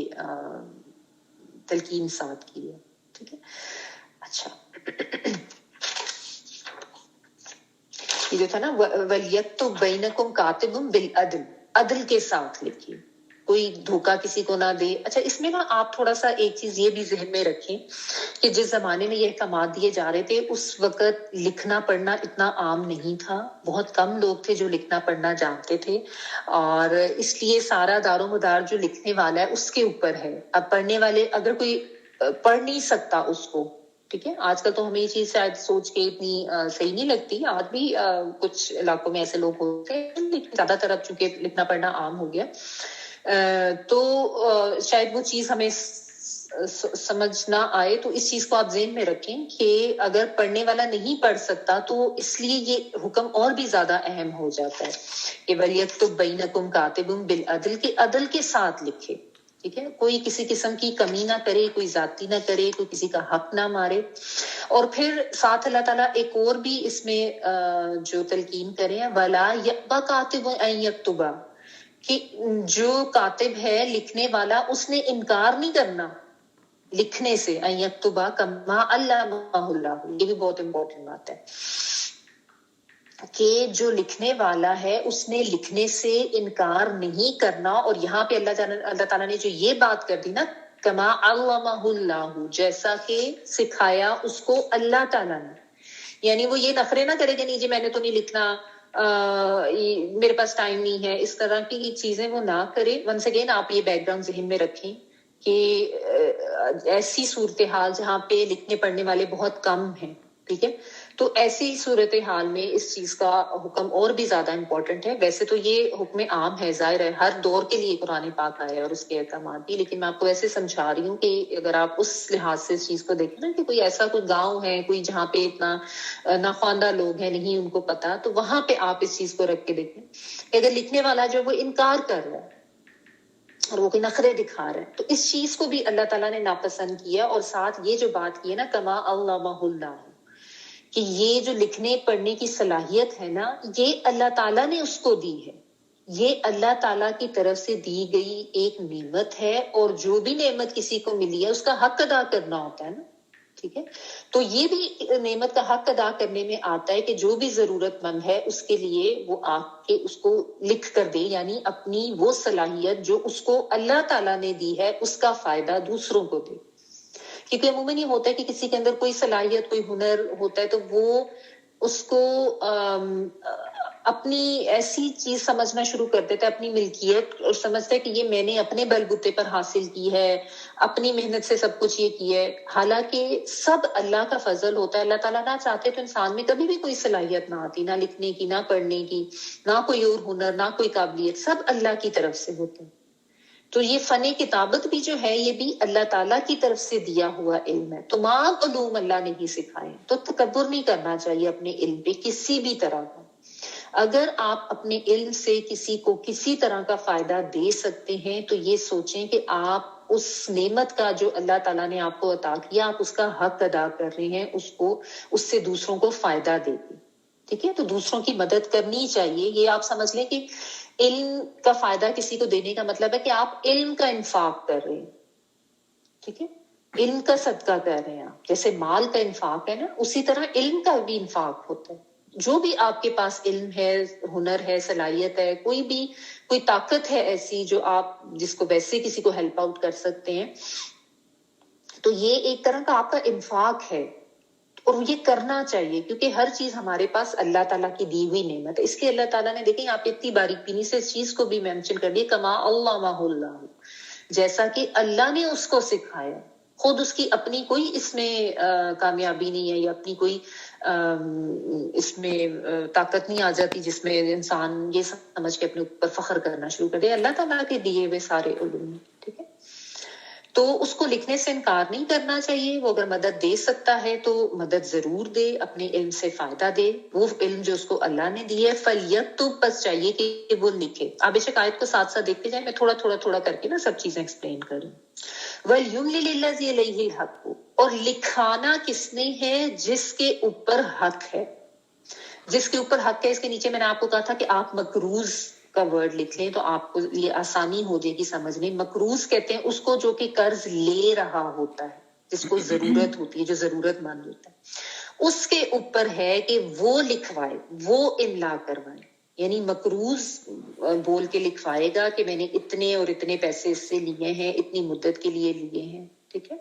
تلقین ساتھ کی ہے، ٹھیک ہے. اچھا یہ جو تھا نا وَلْيَكْتُبْ بَيْنَكُمْ كَاتِبٌ بِالْعَدْلِ، عدل کے ساتھ لکھیے، کوئی دھوکہ کسی کو نہ دے. اچھا اس میں نا آپ تھوڑا سا ایک چیز یہ بھی ذہن میں رکھیں کہ جس زمانے میں یہ احکامات دیے جا رہے تھے اس وقت لکھنا پڑھنا اتنا عام نہیں تھا، بہت کم لوگ تھے جو لکھنا پڑھنا جانتے تھے، اور اس لیے سارا دار و مدار جو لکھنے والا ہے اس کے اوپر ہے. اب پڑھنے والے اگر کوئی پڑھ نہیں سکتا اس کو، ٹھیک ہے، آج کل تو ہمیں یہ چیز شاید سوچ کے اتنی صحیح نہیں لگتی، آج بھی کچھ علاقوں میں ایسے لوگ ہوتے ہیں، لیکن زیادہ تر اب چونکہ لکھنا پڑھنا عام ہو گیا تو شاید وہ چیز ہمیں سمجھ نہ آئے. تو اس چیز کو آپ ذہن میں رکھیں کہ اگر پڑھنے والا نہیں پڑھ سکتا تو اس لیے یہ حکم اور بھی زیادہ اہم ہو جاتا ہے کہ وَلْيَكْتُبْ بَيْنَكُمْ كَاتِبٌ بِالْعَدْلِ، کہ عدل کے ساتھ لکھے، ٹھیک ہے، کوئی کسی قسم کی کمی نہ کرے، کوئی زیادتی نہ کرے، کوئی کسی کا حق نہ مارے. اور پھر ساتھ اللہ تعالیٰ ایک اور بھی اس میں جو تلقین کرے ہیں وَلَا يَأْبَ كَاتِبٌ أَن يَكْتُبَ، کہ جو کاتب ہے لکھنے والا اس نے انکار نہیں کرنا لکھنے سے، ان یکتبا کما علمہ اللہ. یہ بھی بہت امپورٹنٹ بات ہے کہ جو لکھنے والا ہے اس نے لکھنے سے انکار نہیں کرنا. اور یہاں پہ اللہ تعالیٰ نے جو یہ بات کر دی نا کما علمہ اللہ، جیسا کہ سکھایا اس کو اللہ تعالیٰ نے، یعنی وہ یہ نخرے نہ کرے کہ نہیں جی میں نے تو نہیں لکھنا، میرے پاس ٹائم نہیں ہے، اس طرح کی چیزیں وہ نہ کرے. ونس اگین آپ یہ بیک گراؤنڈ ذہن میں رکھیں کہ ایسی صورتحال جہاں پہ لکھنے پڑھنے والے بہت کم ہیں، ٹھیک ہے، تو ایسی صورتحال میں اس چیز کا حکم اور بھی زیادہ امپورٹنٹ ہے. ویسے تو یہ حکم عام ہے، ظاہر ہے ہر دور کے لیے قرآن پاک آیا ہے اور اس کے احکامات بھی، لیکن میں آپ کو ایسے سمجھا رہی ہوں کہ اگر آپ اس لحاظ سے اس چیز کو دیکھیں نا کہ کوئی ایسا کوئی گاؤں ہے کوئی جہاں پہ اتنا ناخواندہ لوگ ہیں نہیں ان کو پتا، تو وہاں پہ آپ اس چیز کو رکھ کے دیکھیں کہ اگر لکھنے والا جو وہ انکار کر رہا ہے اور وہ کوئی نخرے دکھا رہا ہے تو اس چیز کو بھی اللہ تعالیٰ نے ناپسند کیا. اور ساتھ یہ جو بات کی ہے نا کما علمہ اللہ، کہ یہ جو لکھنے پڑھنے کی صلاحیت ہے نا یہ اللہ تعالیٰ نے اس کو دی ہے، یہ اللہ تعالیٰ کی طرف سے دی گئی ایک نعمت ہے، اور جو بھی نعمت کسی کو ملی ہے اس کا حق ادا کرنا ہوتا ہے نا، ٹھیک ہے. تو یہ بھی نعمت کا حق ادا کرنے میں آتا ہے کہ جو بھی ضرورت مند ہے اس کے لیے وہ آ کے اس کو لکھ کر دے، یعنی اپنی وہ صلاحیت جو اس کو اللہ تعالیٰ نے دی ہے اس کا فائدہ دوسروں کو دے. کیونکہ عموماً یہ ہوتا ہے کہ کسی کے اندر کوئی صلاحیت کوئی ہنر ہوتا ہے تو وہ اس کو اپنی ایسی چیز سمجھنا شروع کر دیتا ہے، اپنی ملکیت، اور سمجھتا ہے کہ یہ میں نے اپنے بل بوتے پر حاصل کی ہے، اپنی محنت سے سب کچھ یہ کیا ہے. حالانکہ سب اللہ کا فضل ہوتا ہے. اللہ تعالیٰ نہ چاہتے تو انسان میں کبھی بھی کوئی صلاحیت نہ آتی، نہ لکھنے کی، نہ پڑھنے کی، نہ کوئی اور ہنر، نہ کوئی قابلیت، سب اللہ کی طرف سے ہوتے ہیں. تو یہ فن کتابت بھی جو ہے یہ بھی اللہ تعالیٰ کی طرف سے دیا ہوا علم ہے. تمام علوم اللہ نے ہی سکھائے، تو تکبر نہیں کرنا چاہیے اپنے علم پہ کسی بھی طرح کا. اگر آپ اپنے علم سے کسی کو کسی طرح کا فائدہ دے سکتے ہیں تو یہ سوچیں کہ آپ اس نعمت کا جو اللہ تعالیٰ نے آپ کو عطا کیا آپ اس کا حق ادا کر رہے ہیں، اس سے دوسروں کو فائدہ دے گی، ٹھیک ہے. تو دوسروں کی مدد کرنی چاہیے. یہ آپ سمجھ لیں کہ علم کا فائدہ کسی کو دینے کا مطلب ہے کہ آپ علم کا انفاق کر رہے ہیں، ٹھیک ہے، علم کا صدقہ کر رہے ہیں آپ. جیسے مال کا انفاق ہے نا، اسی طرح علم کا بھی انفاق ہوتا ہے. جو بھی آپ کے پاس علم ہے، ہنر ہے، صلاحیت ہے، کوئی طاقت ہے ایسی جو آپ جس کو ویسے کسی کو ہیلپ آؤٹ کر سکتے ہیں، تو یہ ایک طرح کا آپ کا انفاق ہے. اور یہ کرنا چاہیے کیونکہ ہر چیز ہمارے پاس اللہ تعالیٰ کی دی ہوئی نعمت ہے. اس کے اللہ تعالیٰ نے دیکھیں آپ اتنی باریک بینی سے اس چیز کو بھی مینشن کر دیا کما علمہ اللہ، جیسا کہ اللہ نے اس کو سکھایا. خود اس کی اپنی کوئی اس میں کامیابی نہیں ہے یا اپنی کوئی اس میں طاقت نہیں آ جاتی جس میں انسان یہ سمجھ کے اپنے اوپر فخر کرنا شروع کر دے. اللہ تعالیٰ کے دیے ہوئے سارے علوم. ٹھیک ہے, تو اس کو لکھنے سے انکار نہیں کرنا چاہیے. وہ اگر مدد دے سکتا ہے تو مدد ضرور دے, اپنے علم سے فائدہ دے. وہ علم جو اس کو اللہ نے دی ہے, فلیت تو بس چاہیے کہ وہ لکھے. آپ بے شک آیت کو ساتھ ساتھ دیکھتے جائیں, میں تھوڑا کر کے نا سب چیزیں ایکسپلین کروں. وَلْيُمْلِلِ الَّذِي عَلَيْهِ الْحَقُّ, اور لکھانا کس نے ہے, جس کے اوپر حق ہے. جس کے اوپر حق ہے, اس کے نیچے میں نے آپ کو کہا تھا کہ آپ مقروض کا ورڈ لکھ لیں تو آپ کو یہ آسانی ہو جائے گی سمجھنے. مقروض کہتے ہیں اس کو جو کہ قرض لے رہا ہوتا ہے, جس کو ضرورت ہوتی ہے, جو ضرورت مند ہوتا ہے, اس کے اوپر ہے کہ وہ لکھوائے, وہ املا کروائے. یعنی مقروض بول کے لکھوائے گا کہ میں نے اتنے اور اتنے پیسے اس سے لیے ہیں, اتنی مدت کے لیے لیے ہیں. ٹھیک ہے,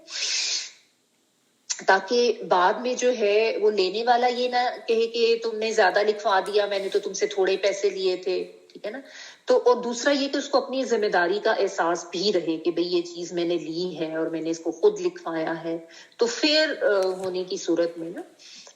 تاکہ بعد میں جو ہے وہ لینے والا یہ نہ کہے کہ تم نے زیادہ لکھوا دیا, میں نے تو تم سے تھوڑے پیسے لیے تھے. ٹھیک ہے نا. تو اور دوسرا یہ کہ اس کو اپنی ذمہ داری کا احساس بھی رہے کہ بھئی یہ چیز میں نے لی ہے اور میں نے اس کو خود لکھوایا ہے. تو پھر ہونے کی صورت میں نا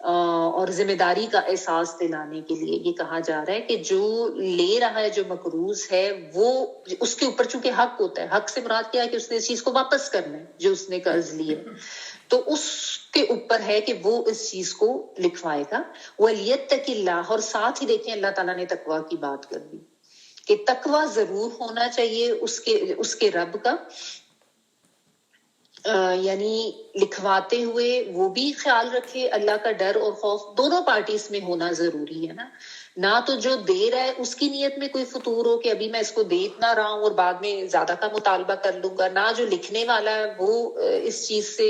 اور ذمہ داری کا احساس دلانے کے لیے یہ کہا جا رہا ہے کہ جو لے رہا ہے, جو مقروض ہے, وہ اس کے اوپر چونکہ حق ہوتا ہے. حق سے مراد کیا ہے کہ اس نے اس چیز کو واپس کرنا ہے جو اس نے قرض لیے, تو اس کے اوپر ہے کہ وہ اس چیز کو لکھوائے گا. وَلْيَتَّقِ اللَّهَ, اور ساتھ ہی دیکھیں اللہ تعالیٰ نے تقویٰ کی بات کر دی کہ تقویٰ ضرور ہونا چاہیے اس کے رب کا. یعنی لکھواتے ہوئے وہ بھی خیال رکھے, اللہ کا ڈر اور خوف دونوں پارٹیز میں ہونا ضروری ہے نا. نہ تو جو دے رہا ہے اس کی نیت میں کوئی فطور ہو کہ ابھی میں اس کو دیکھ نہ رہا ہوں اور بعد میں زیادہ کا مطالبہ کر لوں گا, نہ جو لکھنے والا ہے وہ اس چیز سے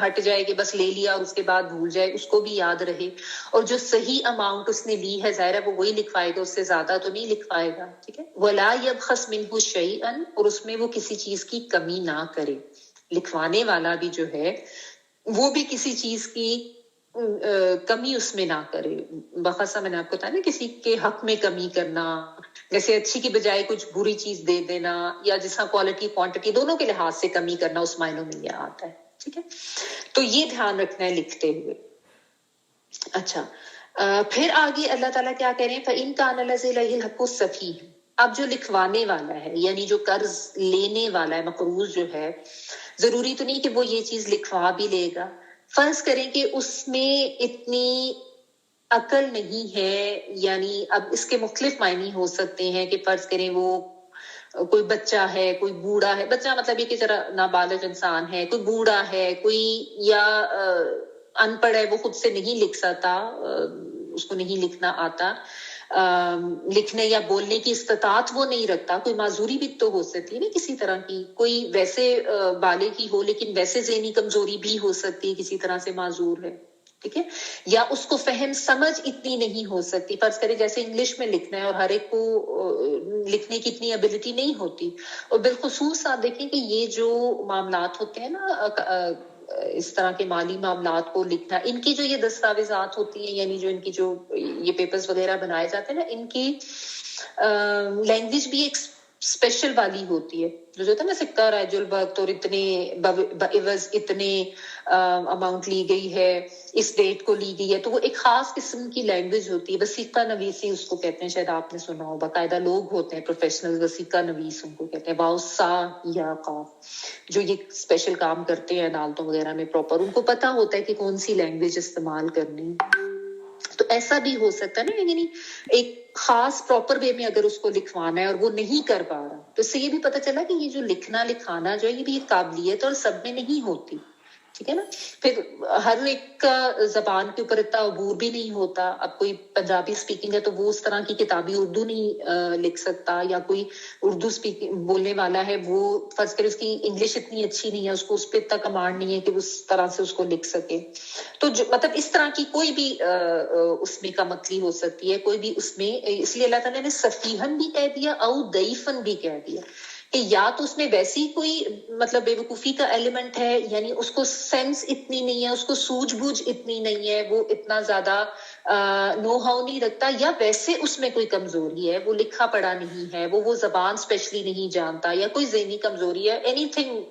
ہٹ جائے کہ بس لے لیا اور اس کے بعد بھول جائے, اس کو بھی یاد رہے. اور جو صحیح اماؤنٹ اس نے لی ہے ظاہر ہے وہ وہی لکھوائے گا, اس سے زیادہ تو نہیں لکھوائے گا. ٹھیک ہے. وَلَا يَبْخَسْ مِنْهُ شَيْئًا, اور اس میں وہ کسی چیز کی کمی نہ کرے. لکھوانے والا بھی جو ہے وہ بھی کسی چیز کی کمی اس میں نہ کرے. بخاصہ میں نے آپ کو بتایا نا کسی کے حق میں کمی کرنا, جیسے اچھی کی بجائے کچھ بری چیز دے دینا, یا جس کا کوالٹی کوانٹٹی دونوں کے لحاظ سے کمی کرنا, اس معنوں میں یہ آتا ہے. ٹھیک ہے, تو یہ دھیان رکھنا ہے لکھتے ہوئے. اچھا, پھر آگے اللہ تعالیٰ کیا کہہ رہے ہیں, فَإِن كَانَ الَّذِي عَلَيْهِ الْحَقُّ السَّفِيهُ, اب جو لکھوانے والا ہے یعنی جو قرض لینے والا ہے, مقروض جو ہے, ضروری تو نہیں کہ وہ یہ چیز لکھوا بھی لے گا. فرض کریں کہ اس میں اتنی عقل نہیں ہے, یعنی اب اس کے مختلف معنی ہو سکتے ہیں کہ فرض کریں وہ کوئی بچہ ہے, کوئی بوڑھا ہے. بچہ مطلب یہ کہ ذرا نابالغ انسان ہے, کوئی بوڑھا ہے, کوئی یا ان پڑھ ہے, وہ خود سے نہیں لکھ سکتا, اس کو نہیں لکھنا آتا, لکھنے یا بولنے کی استطاعت وہ نہیں رکھتا. کوئی معذوری بھی تو ہو سکتی ہے نا کسی طرح کی, کوئی ویسے بالغ ہی ہو لیکن ویسے ذہنی کمزوری بھی ہو سکتی ہے, کسی طرح سے معذور ہے. ٹھیک ہے, یا اس کو فہم سمجھ اتنی نہیں ہو سکتی. فرض کرے جیسے انگلش میں لکھنا ہے اور ہر ایک کو لکھنے کی اتنی ابیلٹی نہیں ہوتی. اور بالخصوص آپ دیکھیں کہ یہ جو معاملات ہوتے ہیں نا, اس طرح کے مالی معاملات کو لکھنا, ان کی جو یہ دستاویزات ہوتی ہیں, یعنی جو ان کی جو یہ پیپرز وغیرہ بنائے جاتے ہیں نا, ان کی لینگویج بھی ایک اسپیشل والی ہوتی ہے. جو ہوتا ہے نا سکہ رائج الوقت اور اتنے بعوض اتنے اماؤنٹ لی گئی ہے, اس ڈیٹ کو لی گئی ہے, تو وہ ایک خاص قسم کی لینگویج ہوتی ہے. وثیقہ نویسی اس کو کہتے ہیں, شاید آپ نے سنا ہو. باقاعدہ لوگ ہوتے ہیں پروفیشنل وثیقہ نویس, ان کو کہتے ہیں. واو سا یا قاف, جو یہ اسپیشل کام کرتے ہیں عدالتوں وغیرہ میں پراپر, ان کو پتا ہوتا ہے کہ کون سی لینگویج استعمال کرنی. تو ایسا بھی ہو سکتا ہے نا, یعنی ایک خاص پراپر وے میں اگر اس کو لکھوانا ہے اور وہ نہیں کر پا رہا, تو اس سے یہ بھی پتہ چلا کہ یہ جو لکھنا لکھانا جو ہے یہ بھی ایک قابلیت اور سب میں نہیں ہوتی. ٹھیک ہے نا. پھر ہر ایک کا زبان کے اوپر اتنا عبور بھی نہیں ہوتا. اب کوئی پنجابی اسپیکنگ ہے تو وہ اس طرح کی کتابی اردو نہیں لکھ سکتا, یا کوئی اردو بولنے والا ہے وہ فرض کرے اس کی انگلش اتنی اچھی نہیں ہے, اس کو اس پہ اتنا کمانڈ نہیں ہے کہ اس طرح سے اس کو لکھ سکے. تو مطلب اس طرح کی کوئی بھی اس میں کمتلی ہو سکتی ہے, کوئی بھی اس میں. اس لیے اللہ تعالیٰ نے سفیہن بھی کہہ دیا, او ضعیفن بھی کہہ دیا, کہ یا تو اس میں ویسی کوئی مطلب بیوقوفی کا ایلیمنٹ ہے، یعنی اس کو سینس اتنی نہیں ہے، اس کو سوجھ بوجھ اتنی نہیں ہے، وہ اتنا زیادہ نو ہاؤ نہیں رکھتا، یا ویسے اس میں کوئی کمزوری ہے، وہ لکھا پڑھا نہیں ہے، وہ زبان اسپیشلی نہیں جانتا، یا کوئی ذہنی کمزوری ہے، any thing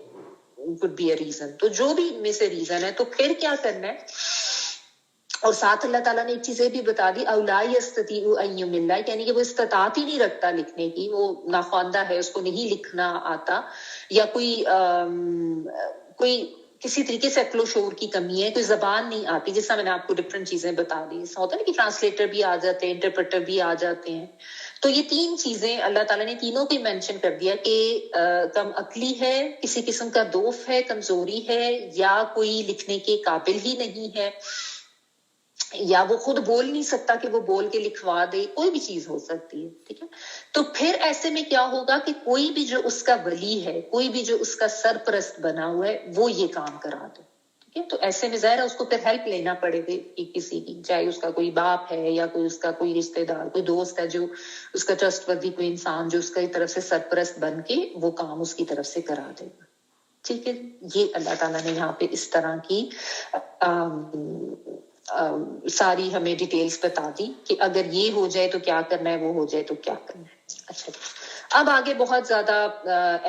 would be a reason. تو جو بھی میں سے ریزن ہے تو پھر کیا کرنا ہے. اور ساتھ اللہ تعالیٰ نے ایک چیزیں بھی بتا دی، اولا یستطیع ان یمل، یعنی کہ وہ استطاعت ہی نہیں رکھتا لکھنے کی، وہ ناخواندہ ہے، اس کو نہیں لکھنا آتا، یا کوئی کسی طریقے سے عقل و شعور کی کمی ہے، کوئی زبان نہیں آتی، جس طرح میں نے آپ کو ڈفرینٹ چیزیں بتا دی. ایسا ہوتا ہے نا کہ ٹرانسلیٹر بھی آ جاتے ہیں، انٹرپریٹر بھی آ جاتے ہیں. تو یہ تین چیزیں اللہ تعالیٰ نے تینوں کو مینشن کر دیا کہ کم عقلی ہے، کسی قسم کا دوف ہے، کمزوری ہے، یا کوئی لکھنے کے قابل ہی نہیں ہے، یا وہ خود بول نہیں سکتا کہ وہ بول کے لکھوا دے، کوئی بھی چیز ہو سکتی ہے. ٹھیک ہے. تو پھر ایسے میں کیا ہوگا کہ کوئی بھی جو اس کا ولی ہے، کوئی بھی جو اس کا سرپرست بنا ہوا ہے، وہ یہ کام کرا دے. ٹھیک ہے. تو ایسے میں ظاہر ہے اس کو پھر ہیلپ لینا پڑے گی کسی کی، چاہے اس کا کوئی باپ ہے، یا کوئی اس کا کوئی رشتے دار، کوئی دوست ہے جو اس کا ٹرسٹ وردی کوئی انسان جو اس کی طرف سے سرپرست بن کے وہ کام اس کی طرف سے کرا دے گا. ٹھیک ہے. یہ اللہ تعالیٰ نے یہاں پہ اس طرح کی ساری ہمیں ڈیٹیلز بتا دی کہ اگر یہ ہو جائے تو کیا کرنا ہے، وہ ہو جائے تو کیا کرنا ہے. اچھا، اب آگے بہت زیادہ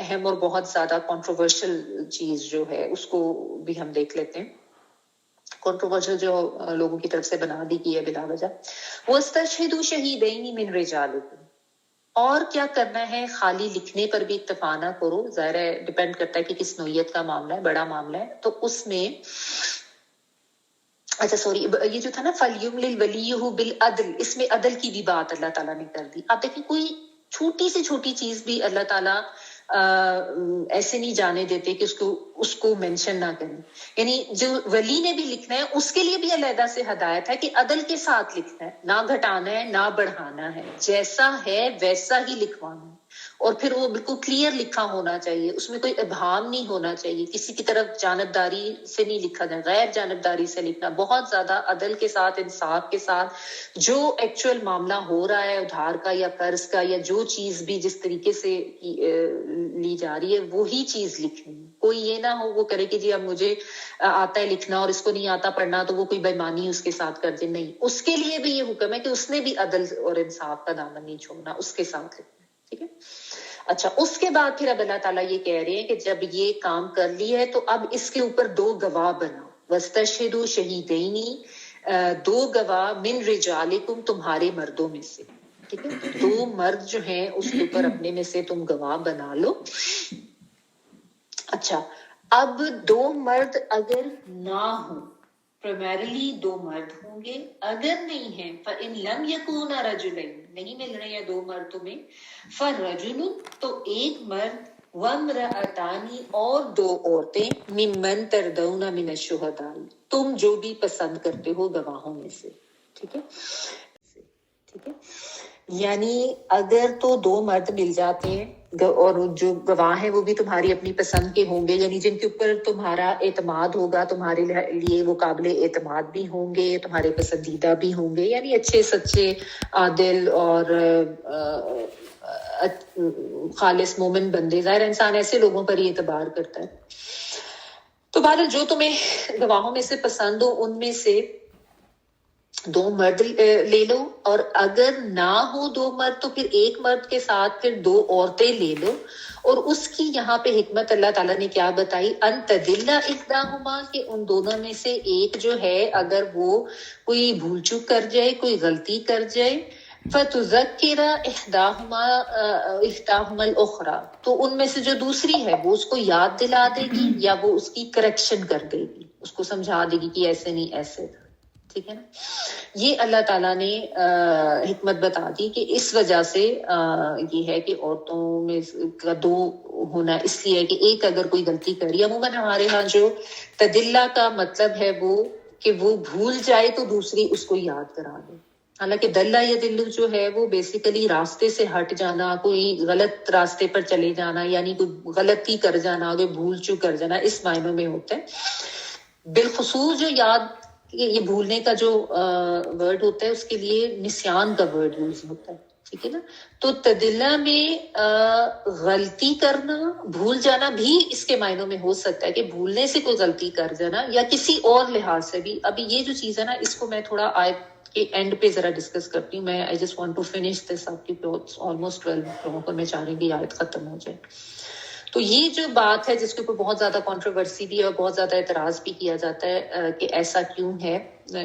اہم اور بہت زیادہ کنٹروورشل چیز جو ہے اس کو بھی ہم دیکھ لیتے ہیں. کنٹروورشل جو لوگوں کی طرف سے بنا دی گئی ہے بلا وجہ. وَاسْتَشْهِدُوا شَهِيدَيْنِ مِنْ رِجَالِكُمْ، اور کیا کرنا ہے، خالی لکھنے پر بھی اکتفا نہ کرو. ظاہر ہے ڈپینڈ کرتا ہے کہ کس نوعیت کا معاملہ ہے، بڑا معاملہ ہے تو اس میں اچھا سوری، یہ جو تھا نا فَلْيُمْلِلْ وَلِيُّهُ بِالْعَدْلِ، اس میں عدل کی بھی بات اللہ تعالیٰ نے کر دی. آپ دیکھیں کوئی چھوٹی سے چھوٹی چیز بھی اللہ تعالیٰ ایسے نہیں جانے دیتے کہ اس کو مینشن نہ کریں. یعنی جو ولی نے بھی لکھنا ہے اس کے لیے بھی علیحدہ سے ہدایت ہے کہ عدل کے ساتھ لکھنا ہے، نہ گھٹانا ہے نہ بڑھانا ہے، جیسا ہے ویسا ہی لکھوانا ہے. اور پھر وہ بالکل کلیئر لکھا ہونا چاہیے، اس میں کوئی ابہام نہیں ہونا چاہیے، کسی کی طرف جانبداری سے نہیں لکھا جائے، غیر جانبداری سے لکھنا، بہت زیادہ عدل کے ساتھ، انصاف کے ساتھ. جو ایکچوئل معاملہ ہو رہا ہے ادھار کا یا قرض کا، یا جو چیز بھی جس طریقے سے لی جا رہی ہے وہی چیز لکھنی. کوئی یہ نہ ہو وہ کرے کہ جی اب مجھے آتا ہے لکھنا اور اس کو نہیں آتا پڑھنا تو وہ کوئی بےمانی اس کے ساتھ کر دے. نہیں، اس کے لیے بھی یہ حکم ہے کہ اس نے بھی عدل اور انصاف کا دامن نہیں چھوڑنا، اس کے ساتھ لکھنا. ٹھیک ہے. اچھا، اس کے بعد پھر اب اللہ تعالیٰ یہ کہہ رہے ہیں کہ جب یہ کام کر لی ہے تو اب اس کے اوپر 2 گواہ بناؤ. وَاسْتَشْهِدُوا شَهِيدَيْنِ، 2 گواہ مِن رِجَالِكُمْ، تمہارے مردوں میں سے. ٹھیک ہے. 2 مرد جو ہیں اس کے اوپر اپنے میں سے تم گواہ بنا لو. اچھا، اب 2 مرد اگر نہ ہوں، پرائمریلی 2 مرد ہوں گے، اگر نہیں ہیں فَإِن لَمْ يَكُونَ رَجُلَيْنِ، نہیں مل رہے ہیں 2 مرد تمہیں، فَرَجُلٌ، تو 1 مرد، وَامْرَأَتَانِ، اور 2 عورتیں، مِمَّن تَرْضَوْنَ مِنَ الشُّهَدَاءِ، تم جو بھی پسند کرتے ہو گواہوں میں سے. ٹھیک ہے. ٹھیک ہے. یعنی اگر تو 2 مرد مل جاتے ہیں اور جو گواہ ہیں وہ بھی تمہاری اپنی پسند کے ہوں گے، یعنی جن کے اوپر تمہارا اعتماد ہوگا، تمہارے لیے وہ قابل اعتماد بھی ہوں گے، تمہارے پسندیدہ بھی ہوں گے، یعنی اچھے سچے عادل اور خالص مومن بندے. ظاہر انسان ایسے لوگوں پر ہی اعتبار کرتا ہے. تو بہرحال جو تمہیں گواہوں میں سے پسند ہو ان میں سے 2 مرد لے لو، اور اگر نہ ہو 2 مرد تو پھر 1 مرد کے ساتھ پھر 2 عورتیں لے لو. اور اس کی یہاں پہ حکمت اللہ تعالیٰ نے کیا بتائی، ان تدل احداہما، کہ ان دونوں میں سے ایک جو ہے اگر وہ کوئی بھول چوک کر جائے، کوئی غلطی کر جائے، فتذکر احداہما الاخری، تو ان میں سے جو دوسری ہے وہ اس کو یاد دلا دے گی یا وہ اس کی کریکشن کر دے گی، اس کو سمجھا دے گی کہ ایسے نہیں ایسے. ٹھیک ہے نا. یہ اللہ تعالیٰ نے حکمت بتا دی کہ اس وجہ سے یہ ہے کہ عورتوں میں کا 2 ہونا اس لیے ہے کہ ایک اگر کوئی غلطی کری. عموماً ہمارے ہاں جو تدلہ کا مطلب ہے وہ کہ وہ بھول جائے تو دوسری اس کو یاد کرا دے. حالانکہ دلہ یا دلو جو ہے وہ بیسیکلی راستے سے ہٹ جانا، کوئی غلط راستے پر چلے جانا، یعنی کوئی غلطی کر جانا، کوئی بھول چوک کر جانا، اس معنوں میں ہوتا ہے. بالخصوص جو یاد، یہ بھولنے کا جو ورڈ ہوتا ہے اس کے لیے نسیان کا ورڈ یوز ہوتا ہے. ٹھیک ہے نا. تو تدلہ میں غلطی کرنا، بھول جانا بھی اس کے معنوں میں ہو سکتا ہے کہ بھولنے سے کوئی غلطی کر جانا، یا کسی اور لحاظ سے بھی. ابھی یہ جو چیز ہے نا، اس کو میں تھوڑا آیت کے اینڈ پہ ذرا ڈسکس کرتی ہوں. میں I just want to finish this up, کیونکہ آلموسٹ 12 لوگوں کو میں چاہ رہی ہوں کہ آیت ختم ہو جائے. تو یہ جو بات ہے جس کے اوپر بہت زیادہ کنٹروورسی بھی ہے اور بہت زیادہ اعتراض بھی کیا جاتا ہے کہ ایسا کیوں ہے،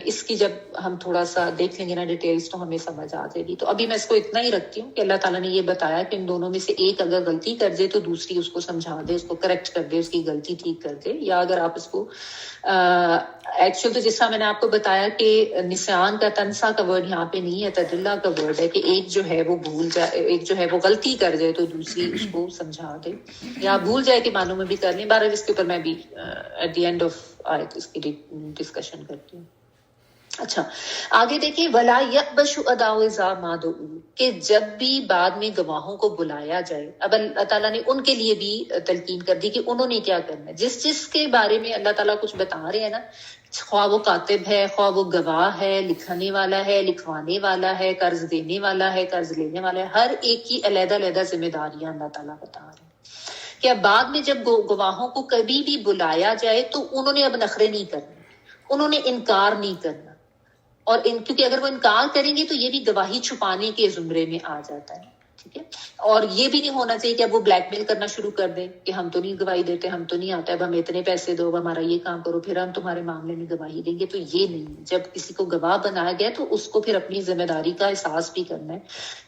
اس کی جب ہم تھوڑا سا دیکھ لیں گے نا ڈیٹیلز تو ہمیں سمجھ آ جائے گی. تو ابھی میں اس کو اتنا ہی رکھتی ہوں کہ اللہ تعالیٰ نے یہ بتایا کہ ان دونوں میں سے ایک اگر غلطی کر دے تو دوسری اس کو سمجھا دے، اس کو کریکٹ کر دے، اس کی غلطی ٹھیک کر دے. یا اگر آپ اس کو ایکچوئل تو جس طرح میں نے آپ کو بتایا کہ نسیان کا تنسا کا ورڈ یہاں پہ نہیں ہے، تدلہ کا ورڈ ہے کہ ایک جو ہے وہ بھول جائے، ایک جو ہے وہ غلطی کر جائے تو دوسری اس کو سمجھا دے، یا بھول جائے کہ معنوں میں بھی کر لیں. بہرحال اس کے اوپر میں بھی ایٹ دی اینڈ آف آیت اس کی ڈسکشن کرتی ہوں. اچھا آگے دیکھیں، ولا یقبش اداء اذا ما دعوا، کہ جب بھی بعد میں گواہوں کو بلایا جائے. اب اللہ تعالیٰ نے ان کے لیے بھی تلقین کر دی کہ انہوں نے کیا کرنا ہے. جس کے بارے میں اللہ تعالیٰ کچھ بتا رہے ہیں نا، خواہ وہ کاتب ہے، خواہ وہ گواہ ہے، لکھنے والا ہے، لکھوانے والا ہے، قرض دینے والا ہے، قرض لینے والا ہے، ہر ایک کی علیحدہ علیحدہ ذمہ داریاں اللہ تعالیٰ بتا رہے ہیں. کہ اب بعد میں جب گواہوں کو کبھی بھی بلایا جائے تو انہوں نے اب نخرے نہیں کرنے، انہوں نے انکار نہیں کرنا. اور کیونکہ اگر وہ انکار کریں گے تو یہ بھی گواہی چھپانے کے زمرے میں آ جاتا ہے. ٹھیک ہے. اور یہ بھی نہیں ہونا چاہیے کہ اب وہ بلیک میل کرنا شروع کر دیں کہ ہم تو نہیں گواہی دیتے، ہم تو نہیں آتا، اب ہمیں اتنے پیسے دو، ہمارا یہ کام کرو، پھر ہم تمہارے معاملے میں گواہی دیں گے. تو یہ نہیں، جب کسی کو گواہ بنایا گیا تو اس کو پھر اپنی ذمہ داری کا احساس بھی کرنا ہے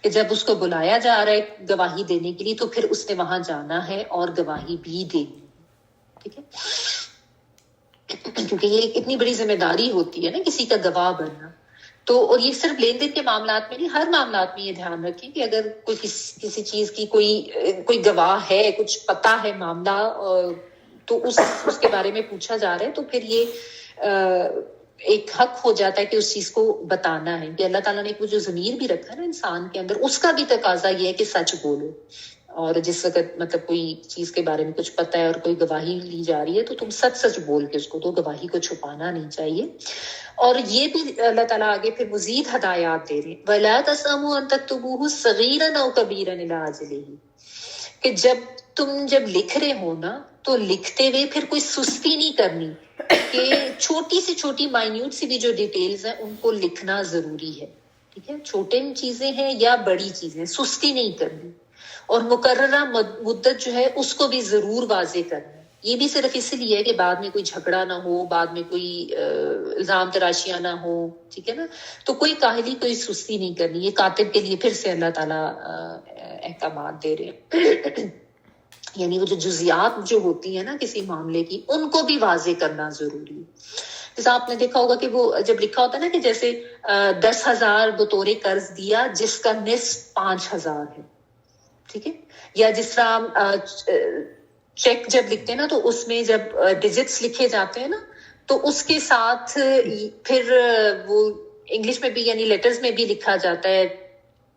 کہ جب اس کو بلایا جا رہا ہے گواہی دینے کے لیے تو پھر اس نے وہاں جانا ہے اور گواہی بھی دینی ہے. ٹھیک ہے. کیونکہ یہ اتنی بڑی ذمہ داری ہوتی ہے نا کسی کا گواہ بننا. تو اور یہ صرف لین دین کے معاملات میں نہیں، ہر معاملات میں یہ دھیان رکھیں کہ اگر کوئی کسی چیز کی کوئی گواہ ہے، کچھ پتا ہے معاملہ، تو اس کے بارے میں پوچھا جا رہا ہے تو پھر یہ ایک حق ہو جاتا ہے کہ اس چیز کو بتانا ہے. کہ اللہ تعالیٰ نے وہ جو ضمیر بھی رکھا ہے نا انسان کے اندر، اس کا بھی تقاضا یہ ہے کہ سچ بولو. اور جس وقت مطلب کوئی چیز کے بارے میں کچھ پتا ہے اور کوئی گواہی لی جا رہی ہے تو تم سچ بول کے اس کو، تو گواہی کو چھپانا نہیں چاہیے. اور یہ بھی اللہ تعالیٰ آگے پھر مزید ہدایات دے رہے ہیں، وَلَا تَسْأَمُوا أَن تَكْتُبُوهُ صَغِيرًا أَوْ كَبِيرًا إِلَىٰ أَجَلِهِ، کہ جب لکھ رہے ہو نا تو لکھتے ہوئے پھر کوئی سستی نہیں کرنی، کہ چھوٹی سے چھوٹی مائنیوٹ سی بھی جو ڈیٹیلز ہیں ان کو لکھنا ضروری ہے. ٹھیک ہے. چھوٹے چیزیں ہیں یا بڑی چیزیں، سستی نہیں کرنی. اور مقررہ مدت جو ہے اس کو بھی ضرور واضح کرنا ہے. یہ بھی صرف اس لیے ہے کہ بعد میں کوئی جھگڑا نہ ہو، بعد میں کوئی الزام تراشیاں نہ ہو. ٹھیک ہے نا. تو کوئی کاہلی، کوئی سستی نہیں کرنی. یہ کاتب کے لیے پھر سے اللہ تعالیٰ احکامات دے رہے ہیں. یعنی وہ جو جزیات جو ہوتی ہیں نا کسی معاملے کی، ان کو بھی واضح کرنا ضروری ہے. جیسے آپ نے دیکھا ہوگا کہ وہ جب لکھا ہوتا ہے نا کہ جیسے 10,000 بطور قرض دیا جس کا نصف 5,000 ہے. ٹھیک ہے. یا جس طرح چیک جب لکھتے ہیں نا تو اس میں جب ڈیجٹس لکھے جاتے ہیں نا تو اس کے ساتھ پھر وہ انگلش میں بھی یعنی لیٹرز میں بھی لکھا جاتا ہے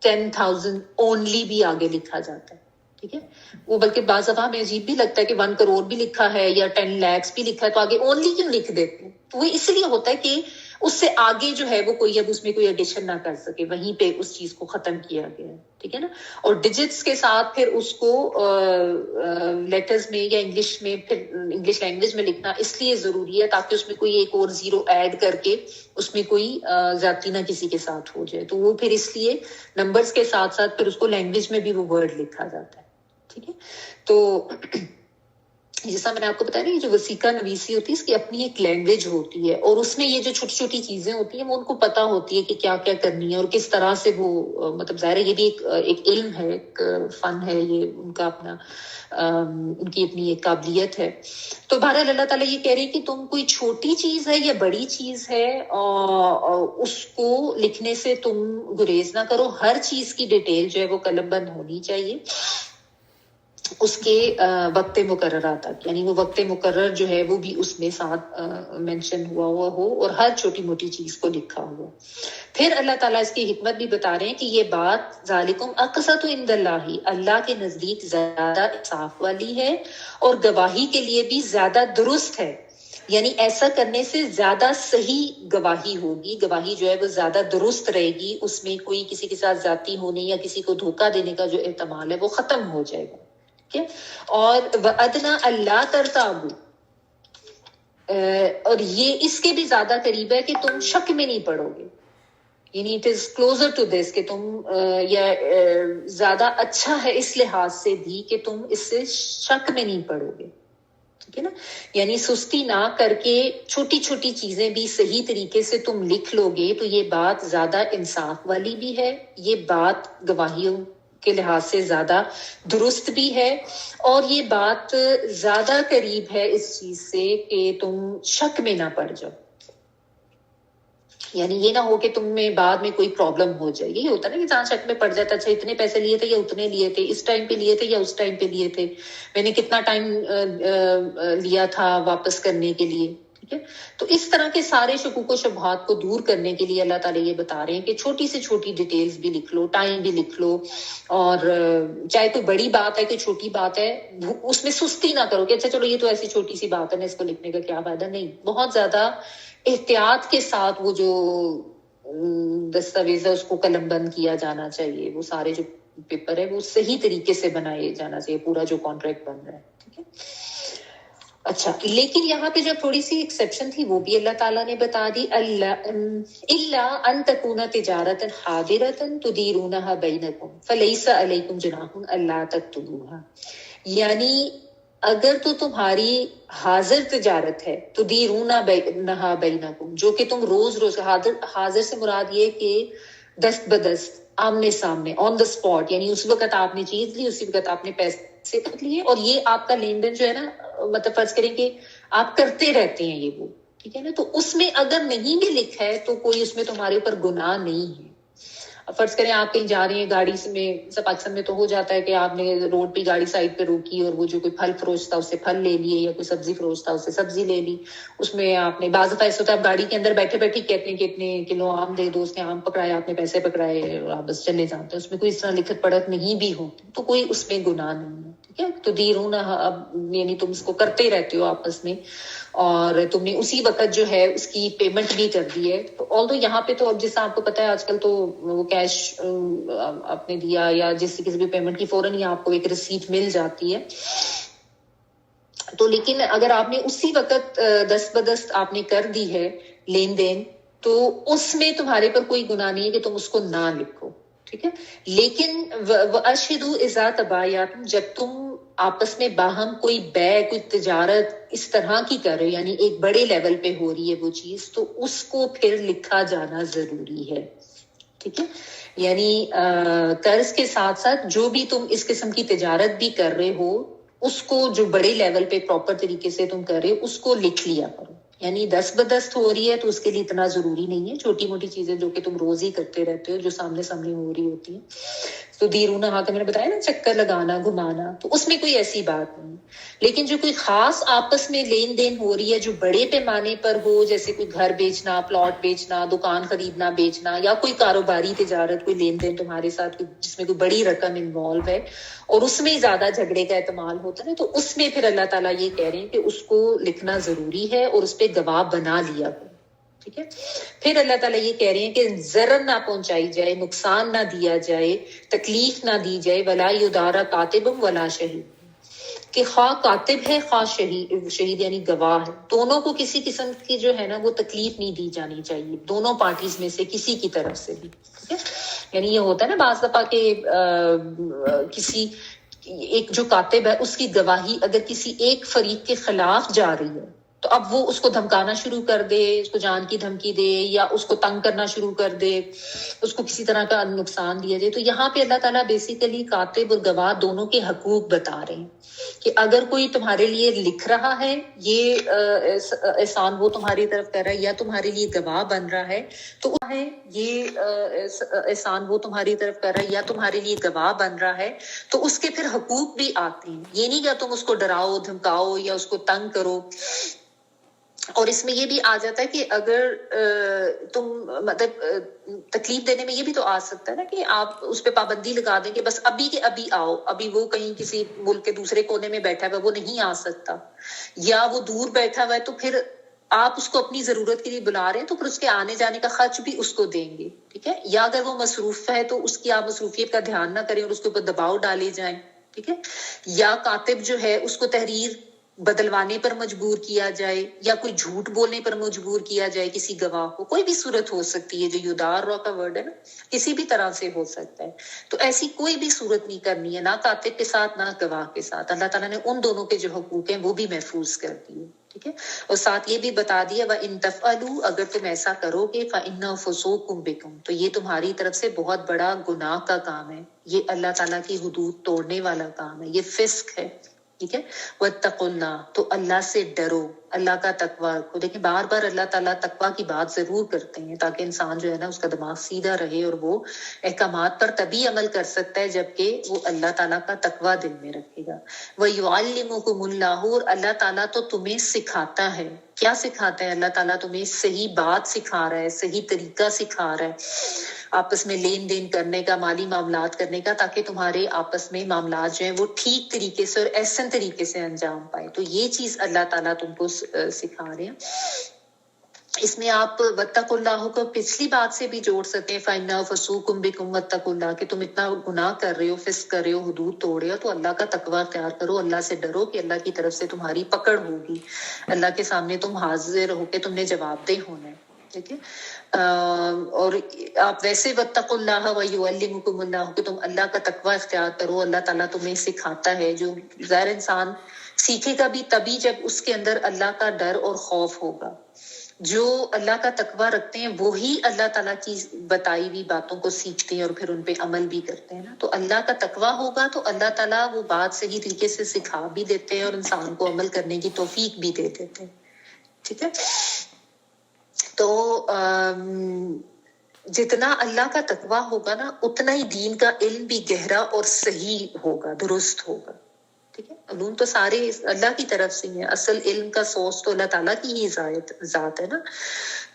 10,000 اونلی بھی آگے لکھا جاتا ہے. ٹھیک ہے. وہ بلکہ بعض دفعہ ہمیں عجیب بھی لگتا ہے کہ 1 کروڑ بھی لکھا ہے یا 10 lakhs بھی لکھا ہے تو آگے اونلی کیوں لکھ دیتے ہیں. تو وہ اس لیے ہوتا ہے کہ اس سے آگے جو ہے وہ کوئی اب اس میں کوئی ایڈیشن نہ کر سکے، وہیں پہ اس چیز کو ختم کیا گیا ہے. ٹھیک ہے نا. اور ڈیجٹس کے ساتھ پھر اس کو لیٹرز میں یا انگلش میں پھر انگلش لینگویج میں لکھنا اس لیے ضروری ہے تاکہ اس میں کوئی ایک اور زیرو ایڈ کر کے اس میں کوئی زیادتی نہ کسی کے ساتھ ہو جائے. تو وہ پھر اس لیے نمبرز کے ساتھ ساتھ پھر اس کو لینگویج میں بھی وہ ورڈ لکھا جاتا ہے. ٹھیک ہے. تو جیسا میں نے آپ کو بتایا نا یہ جو وسیقہ نویسی ہوتی ہے اس کی اپنی ایک لینگویج ہوتی ہے اور اس میں یہ جو چھوٹی چھوٹی چیزیں ہوتی ہیں وہ ان کو پتا ہوتی ہے کہ کیا کیا کرنی ہے اور کس طرح سے وہ مطلب ظاہر ہے یہ بھی ایک علم ہے، ایک فن ہے، یہ ان کا اپنا ان کی اپنی ایک قابلیت ہے. تو بہرحال اللہ تعالیٰ یہ کہہ رہی ہے کہ تم کوئی چھوٹی چیز ہے یا بڑی چیز ہے اس کو لکھنے سے تم گریز نہ کرو. ہر چیز کی ڈیٹیل جو ہے وہ قلم بند ہونی چاہیے اس کے وقت مقررہ تک، یعنی وہ وقت مقرر جو ہے وہ بھی اس میں ساتھ مینشن ہوا ہو اور ہر چھوٹی موٹی چیز کو لکھا ہوا. پھر اللہ تعالیٰ اس کی حکمت بھی بتا رہے ہیں کہ یہ بات ذالکم اقسط عند اللہ، اللہ کے نزدیک زیادہ انصاف والی ہے اور گواہی کے لیے بھی زیادہ درست ہے. یعنی ایسا کرنے سے زیادہ صحیح گواہی ہوگی، گواہی جو ہے وہ زیادہ درست رہے گی، اس میں کوئی کسی کے ساتھ ذاتی ہونے یا کسی کو دھوکہ دینے کا جو احتمال ہے وہ ختم ہو جائے گا. ٹھیک ہے. اور وَأَدْنَا أَلَّا تَرْتَابُوا، اور یہ اس کے بھی زیادہ قریب ہے کہ تم شک میں نہیں پڑو گے. یعنی it is closer to this کہ تم یا زیادہ اچھا ہے اس لحاظ سے بھی کہ تم اس سے شک میں نہیں پڑو گے. ٹھیک ہے نا. یعنی سستی نہ کر کے چھوٹی چھوٹی چیزیں بھی صحیح طریقے سے تم لکھ لو گے تو یہ بات زیادہ انصاف والی بھی ہے، یہ بات گواہیوں کے لحاظ سے زیادہ درست بھی ہے، اور یہ بات زیادہ قریب ہے اس چیز سے کہ تم شک میں نہ پڑ جاؤ. یعنی یہ نہ ہو کہ تم میں بعد میں کوئی پرابلم ہو جائے. یہ ہوتا نا کہ جہاں شک میں پڑ جاتا، اچھا اتنے پیسے لیے تھے یا اتنے لیے تھے، اس ٹائم پہ لیے تھے یا اس ٹائم پہ لیے تھے، میں نے کتنا ٹائم لیا تھا واپس کرنے کے لیے. ٹھیک ہے. تو اس طرح کے سارے شکوک و شبہات کو دور کرنے کے لیے اللہ تعالیٰ یہ بتا رہے ہیں کہ چھوٹی سے چھوٹی ڈیٹیلز بھی لکھ لو، ٹائم بھی لکھ لو، اور چاہے کوئی بڑی بات ہے کوئی چھوٹی بات ہے اس میں سستی نہ کرو کہ اچھا چلو یہ تو ایسی چھوٹی سی بات ہے نا، اس کو لکھنے کا کیا فائدہ. نہیں، بہت زیادہ احتیاط کے ساتھ وہ جو دستاویز ہے اس کو قلم بند کیا جانا چاہیے. وہ سارے جو پیپر ہے وہ صحیح طریقے سے بنائے جانا چاہیے، پورا جو کانٹریکٹ بن رہا ہے. ٹھیک ہے. اچھا، لیکن یہاں پہ جو تھوڑی سی ایکسیپشن تھی وہ بھی اللہ تعالیٰ نے بتا دی. اللہ ان تکون تجارت حاضرۃ تدیرونھا بینکم فلیس علیکم جناح الا تکتبوها. یعنی اگر تو تمہاری حاضر تجارت ہے تو دیرونا نہا بینکم، جو کہ تم روز روز، حاضر سے مراد یہ کہ دست بدست، آمنے سامنے، آن دا اسپاٹ، یعنی اس وقت آپ نے چیز لی، اسی وقت آپ نے پیسے لیے، اور یہ آپ کا لین دین جو ہے نا، مطلب فرض کریں کہ آپ کرتے رہتے ہیں یہ وہ. ٹھیک ہے نا. تو اس میں اگر نہیں بھی لکھا ہے تو کوئی اس میں تمہارے اوپر گناہ نہیں ہے. فرض کریں آپ کہیں جا رہے ہیں گاڑی میں، پاکستان میں تو ہو جاتا ہے کہ آپ نے روڈ پہ گاڑی سائڈ پہ روکی اور وہ جو کوئی پھل فروش تھا اس سے پھل لے لیے، یا کوئی سبزی فروش تھا اس سے سبزی لے لی. اس میں آپ نے بعض دفعہ ایسا ہوتا ہے آپ گاڑی کے اندر بیٹھے بیٹھے کہتے ہیں کہ اتنے کلو آم دے دو، اس نے آم پکڑائے، آپ نے پیسے پکڑائے اور آپ بس چلے جاتے ہیں. اس میں کوئی اس طرح لکھت پڑھت نہیں بھی ہو تو کوئی اس میں گناہ نہیں ہے. ٹھیک ہے. تو دیرونہ، اب یعنی تم اس کو کرتے رہتے ہو آپس میں، اور تم نے اسی وقت جو ہے اس کی پیمنٹ بھی کر دی ہے. تو آلدو یہاں پہ تو اب جیسا آپ کو پتا ہے آج کل تو وہ کیش آپ نے دیا یا جس کسی بھی پیمنٹ کی فوراً ہی آپ کو ایک رسیٹ مل جاتی ہے. تو لیکن اگر آپ نے اسی وقت دست بدست آپ نے کر دی ہے لین دین، تو اس میں تمہارے پر کوئی گناہ نہیں ہے کہ تم اس کو نہ لکھو. ٹھیک ہے. لیکن وَأَشْهِدُوا إِذَا تَبَايَعْتُمْ، جب تم آپس میں باہم کوئی بیع، کوئی تجارت اس طرح کی کر رہے، یعنی ایک بڑے لیول پہ ہو رہی ہے وہ چیز، تو اس کو پھر لکھا جانا ضروری ہے. ٹھیک ہے. یعنی قرض کے ساتھ ساتھ جو بھی تم اس قسم کی تجارت بھی کر رہے ہو، اس کو جو بڑے لیول پہ پراپر طریقے سے تم کر رہے ہو اس کو لکھ لیا کرو. یعنی دست بدست ہو رہی ہے تو اس کے لیے اتنا ضروری نہیں ہے. چھوٹی موٹی چیزیں جو کہ تم روز ہی کرتے رہتے ہو، جو سامنے سامنے ہو رہی ہوتی ہیں، تو دیرونا ہاتھ میں نے بتایا نا، چکر لگانا، گھمانا، تو اس میں کوئی ایسی بات نہیں. لیکن جو کوئی خاص آپس میں لین دین ہو رہی ہے جو بڑے پیمانے پر ہو، جیسے کوئی گھر بیچنا، پلاٹ بیچنا، دکان خریدنا بیچنا، یا کوئی کاروباری تجارت، کوئی لین دین تمہارے ساتھ جس میں کوئی بڑی رقم انوالو ہے اور اس میں زیادہ جھگڑے کا احتمال ہوتا ہے، تو اس میں پھر اللہ تعالیٰ یہ کہہ رہے ہیں کہ اس کو لکھنا ضروری ہے اور اس پہ گواہ بنا لیا کرو. ٹھیک ہے. پھر اللہ تعالیٰ یہ کہہ رہے ہیں کہ ضرر نہ پہنچائی جائے، نقصان نہ دیا جائے، تکلیف نہ دی جائے. ولا یدارا کاتب ولا شہید، کہ خواہ کاتب ہے خواہ شہید یعنی گواہ ہے، دونوں کو کسی قسم کی جو ہے نا وہ تکلیف نہیں دی جانی چاہیے، دونوں پارٹیز میں سے کسی کی طرف سے بھی. ٹھیک ہے. یعنی یہ ہوتا ہے نا بعض دفعہ کہ کسی ایک جو کاتب ہے اس کی گواہی اگر کسی ایک فریق کے خلاف جا رہی ہے تو اب وہ اس کو دھمکانا شروع کر دے، اس کو جان کی دھمکی دے یا اس کو تنگ کرنا شروع کر دے، اس کو کسی طرح کا نقصان دیا جائے. تو یہاں پہ اللہ تعالیٰ بیسیکلی کاتب اور گواہ دونوں کے حقوق بتا رہے ہیں کہ اگر کوئی تمہارے لیے لکھ رہا ہے، یہ احسان وہ تمہاری طرف کر رہا ہے یا تمہارے لیے گواہ بن رہا ہے، تو یہ احسان وہ تمہاری طرف کر رہا ہے یا تمہارے لیے گواہ بن رہا ہے، تو اس کے پھر حقوق بھی آتے ہیں. یہ نہیں کہ تم اس کو ڈراؤ، دھمکاؤ یا اس کو تنگ کرو. اور اس میں یہ بھی آ جاتا ہے کہ اگر تم مطلب تکلیف دینے میں یہ بھی تو آ سکتا ہے نا کہ آپ اس پہ پابندی لگا دیں کہ بس ابھی کے ابھی آؤ، ابھی وہ کہیں کسی ملک کے دوسرے کونے میں بیٹھا ہوا وہ نہیں آ سکتا، یا وہ دور بیٹھا ہوا ہے تو پھر آپ اس کو اپنی ضرورت کے لیے بلا رہے ہیں تو پھر اس کے آنے جانے کا خرچ بھی اس کو دیں گے، ٹھیک ہے. یا اگر وہ مصروف ہے تو اس کی آپ مصروفیت کا دھیان نہ کریں اور اس کے اوپر دباؤ ڈالے جائیں، ٹھیک ہے. یا کاتب جو ہے اس کو تحریر بدلوانے پر مجبور کیا جائے، یا کوئی جھوٹ بولنے پر مجبور کیا جائے کسی گواہ کو. کوئی بھی صورت ہو سکتی ہے، جو یدار را کا ورڈ ہے نا، کسی بھی طرح سے ہو سکتا ہے. تو ایسی کوئی بھی صورت نہیں کرنی ہے، نہ کاتب کے ساتھ نہ گواہ کے ساتھ. اللہ تعالیٰ نے ان دونوں کے جو حقوق ہیں وہ بھی محفوظ کر دیے، ٹھیک ہے. اور ساتھ یہ بھی بتا دیا وَإِن تَفْعَلُوا، اگر تم ایسا کرو گے فَإِنَّهُ فُسُوقٌ بِكُمْ، تو یہ تمہاری طرف سے بہت بڑا گناہ کا کام ہے، یہ اللہ تعالیٰ کی حدود توڑنے والا کام ہے، یہ فسق ہے، ٹھیک ہے. وَاتَّقُوا اللَّهَ، تو اللہ سے ڈرو، اللہ کا تقوی رکھو. دیکھیں بار بار اللہ تعالیٰ تقوی کی بات ضرور کرتے ہیں تاکہ انسان جو ہے نا اس کا دماغ سیدھا رہے اور وہ احکامات پر تبھی عمل کر سکتا ہے جبکہ وہ اللہ تعالیٰ کا تقوی دل میں رکھے گا. وَيُعَلِّمُكُمُ اللَّهُ، اور اللہ تعالیٰ تو تمہیں سکھاتا ہے. کیا سکھاتا ہے؟ اللہ تعالیٰ تمہیں صحیح بات سکھا رہا ہے، صحیح طریقہ سکھا رہا ہے آپس میں لین دین کرنے کا، مالی معاملات کرنے کا، تاکہ تمہارے آپس میں معاملات جو ہیں وہ ٹھیک طریقے سے اور احسن طریقے سے انجام پائے. تو یہ چیز اللہ تعالیٰ تم کو سکھا رہے ہیں. اس میں آپ وَاتَّقُوا اللَّهُ کو پچھلی بات سے بھی جوڑ سکتے ہیں، فَإِنَّهُ فَسُوقٌ بِكُمْ وَاتَّقُوا اللَّهَ، کہ تم اتنا گناہ کر رہے ہو، فسق کر رہے ہو، حدود توڑ رہے ہو، تو اللہ کا تقوی اختیار کرو، اللہ سے ڈرو کہ اللہ کی طرف سے تمہاری پکڑ ہوگی، اللہ کے سامنے تم حاضر ہو کے تم نے جواب دہ ہونا ہے، ٹھیک ہے. اور آپ ویسے وَاتَّقُوا اللَّهَ وَيُعَلِّمُكُمُ اللَّهُ کہ تم اللہ کا تقوی اختیار کرو، اللہ تعالیٰ تمہیں سکھاتا ہے. جو ظاہر انسان سیکھے گا بھی تبھی جب اس کے اندر اللہ کا ڈر اور خوف ہوگا. جو اللہ کا تقوی رکھتے ہیں وہی اللہ تعالیٰ کی بتائی ہوئی باتوں کو سیکھتے ہیں اور پھر ان پہ عمل بھی کرتے ہیں نا. تو اللہ کا تقوی ہوگا تو اللہ تعالیٰ وہ بات صحیح طریقے سے سکھا بھی دیتے ہیں اور انسان کو عمل کرنے کی توفیق بھی دے دیتے ہیں، ٹھیک ہے. تو جتنا اللہ کا تقوی ہوگا نا اتنا ہی دین کا علم بھی گہرا اور صحیح ہوگا، درست ہوگا، ٹھیک ہے. علوم تو سارے اللہ کی طرف سے ہیں، اصل علم کا سورس تو اللہ تعالیٰ کی ہی ذات ہے نا.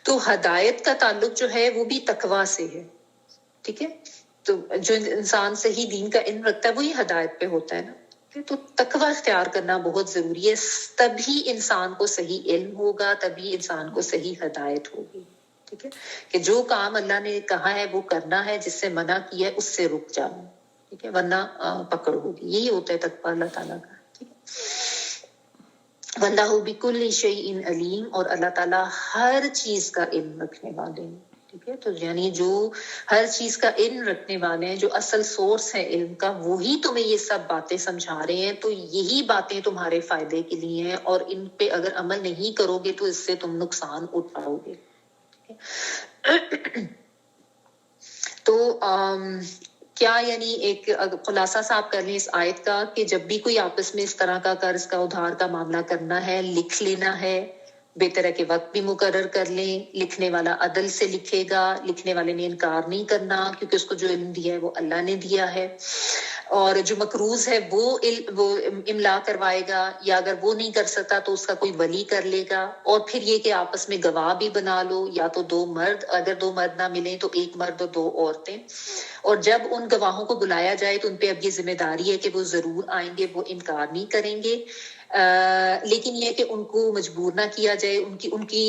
تو ہدایت کا تعلق جو ہے وہ بھی تقوی سے ہے، ٹھیک ہے. تو جو انسان صحیح دین کا علم رکھتا ہے وہی ہدایت پہ ہوتا ہے نا. تو تقوی اختیار کرنا بہت ضروری ہے، تبھی انسان کو صحیح علم ہوگا، تبھی انسان کو صحیح ہدایت ہوگی، ٹھیک ہے. کہ جو کام اللہ نے کہا ہے وہ کرنا ہے، جس سے منع کیا ہے اس سے رک جانا، ٹھیک ہے، ورنہ پکڑ ہوگی. یہی ہوتا ہے تقوی اللہ تعالیٰ کا، ٹھیک ہے. وَاللَّهُ بِكُلِّ شَيْءٍ عَلِيمٌ، اور اللہ تعالیٰ ہر چیز کا علم رکھنے والے ہیں، ٹھیک ہے. تو یعنی جو ہر چیز کا علم رکھنے والے ہیں، جو اصل سورس ہے علم کا، وہی تمہیں یہ سب باتیں سمجھا رہے ہیں. تو یہی باتیں تمہارے فائدے کے لیے ہیں اور ان پہ اگر عمل نہیں کرو گے تو اس سے تم نقصان اٹھاؤ گے، ٹھیک ہے. تو کیا یعنی ایک خلاصہ صاحب کر لیں اس آیت کا کہ جب بھی کوئی آپس میں اس طرح کا قرض کا ادھار کا معاملہ کرنا ہے، لکھ لینا ہے، بہتر ہے کہ وقت بھی مقرر کر لیں. لکھنے والا عدل سے لکھے گا، لکھنے والے نے انکار نہیں کرنا کیونکہ اس کو جو علم دیا ہے وہ اللہ نے دیا ہے. اور جو مقروض ہے وہ املا کروائے گا، یا اگر وہ نہیں کر سکتا تو اس کا کوئی ولی کر لے گا. اور پھر یہ کہ آپس میں گواہ بھی بنا لو، یا تو 2 مرد، اگر 2 مرد نہ ملیں تو 1 مرد اور 2 عورتیں. اور جب ان گواہوں کو بلایا جائے تو ان پہ اب یہ ذمہ داری ہے کہ وہ ضرور آئیں گے، وہ انکار نہیں کریں گے. لیکن یہ کہ ان کو مجبور نہ کیا جائے، ان کی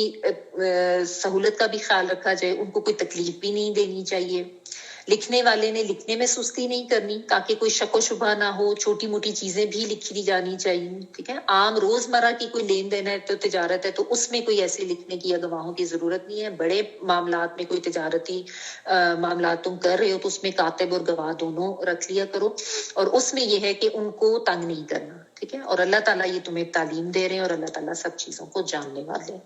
سہولت کا بھی خیال رکھا جائے، ان کو کوئی تکلیف بھی نہیں دینی چاہیے. لکھنے والے نے لکھنے میں سستی نہیں کرنی تاکہ کوئی شک و شبہ نہ ہو، چھوٹی موٹی چیزیں بھی لکھی جانی چاہیے، ٹھیک ہے. عام روزمرہ کی کوئی لین دین ہے تو تجارت ہے تو اس میں کوئی ایسے لکھنے کی یا گواہوں کی ضرورت نہیں ہے. بڑے معاملات میں کوئی تجارتی معاملات تم کر رہے ہو تو اس میں کاتب اور گواہ دونوں رکھ لیا کرو، اور اس میں یہ ہے کہ ان کو تنگ نہیں کرنا، ٹھیک ہے. اور اللہ تعالیٰ یہ تمہیں تعلیم دے رہے ہیں اور اللہ تعالیٰ سب چیزوں کو جاننے والے ہیں.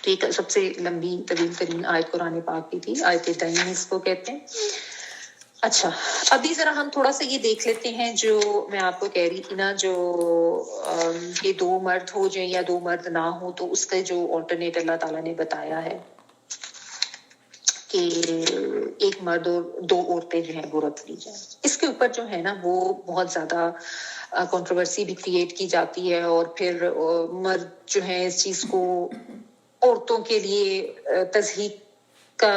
ٹھیک ہے. سب سے لمبی طویل ترین آیت قرآن پاک کی تھی، آیت دین اس کو کہتے ہیں. اچھا، ابھی ذرا ہم تھوڑا سا یہ دیکھ لیتے ہیں جو میں آپ کو کہہ رہی تھی نا، جو یہ 2 مرد ہو جائیں یا 2 مرد نہ ہو تو اس کا جو آلٹرنیٹ اللہ تعالیٰ نے بتایا ہے کہ 1 مرد اور 2 عورتیں جو ہیں وہ رکھ لی جائیں. اس کے اوپر جو ہے نا وہ بہت زیادہ کنٹروورسی بھی کریٹ کی جاتی ہے، اور پھر مرد جو ہیں اس چیز کو عورتوں کے لیے تضحیق کا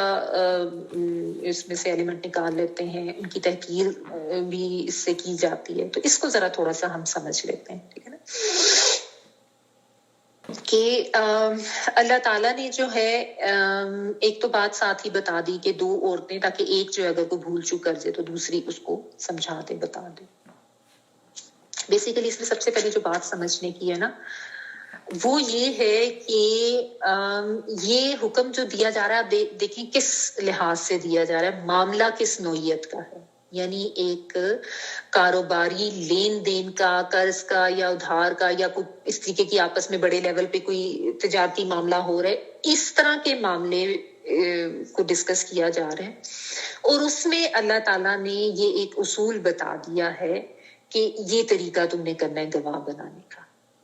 اس میں سے ایلیمنٹ نکال لیتے ہیں، ان کی تحقیر بھی اس سے کی جاتی ہے. تو اس کو ذرا تھوڑا سا ہم سمجھ لیتے ہیں، ٹھیک ہے نا. کہ اللہ تعالیٰ نے جو ہے ایک تو بات ساتھ ہی بتا دی کہ دو عورتیں، تاکہ ایک جو اگر کوئی بھول چوک کر جائے تو دوسری اس کو سمجھا دے، بتا دے. بیسیکلی اس میں سب سے پہلے جو بات سمجھنے کی ہے نا وہ یہ ہے کہ یہ حکم جو دیا جا رہا ہے، آپ دیکھیں کس لحاظ سے دیا جا رہا ہے، معاملہ کس نوعیت کا ہے. یعنی ایک کاروباری لین دین کا، قرض کا یا ادھار کا، یا کوئی اس طریقے کی آپس میں بڑے لیول پہ کوئی تجارتی معاملہ ہو رہا ہے، اس طرح کے معاملے کو ڈسکس کیا جا رہا ہے. اور اس میں اللہ تعالیٰ نے یہ ایک اصول بتا دیا ہے کہ یہ طریقہ تم نے کرنا ہے گواہ بنانے کا.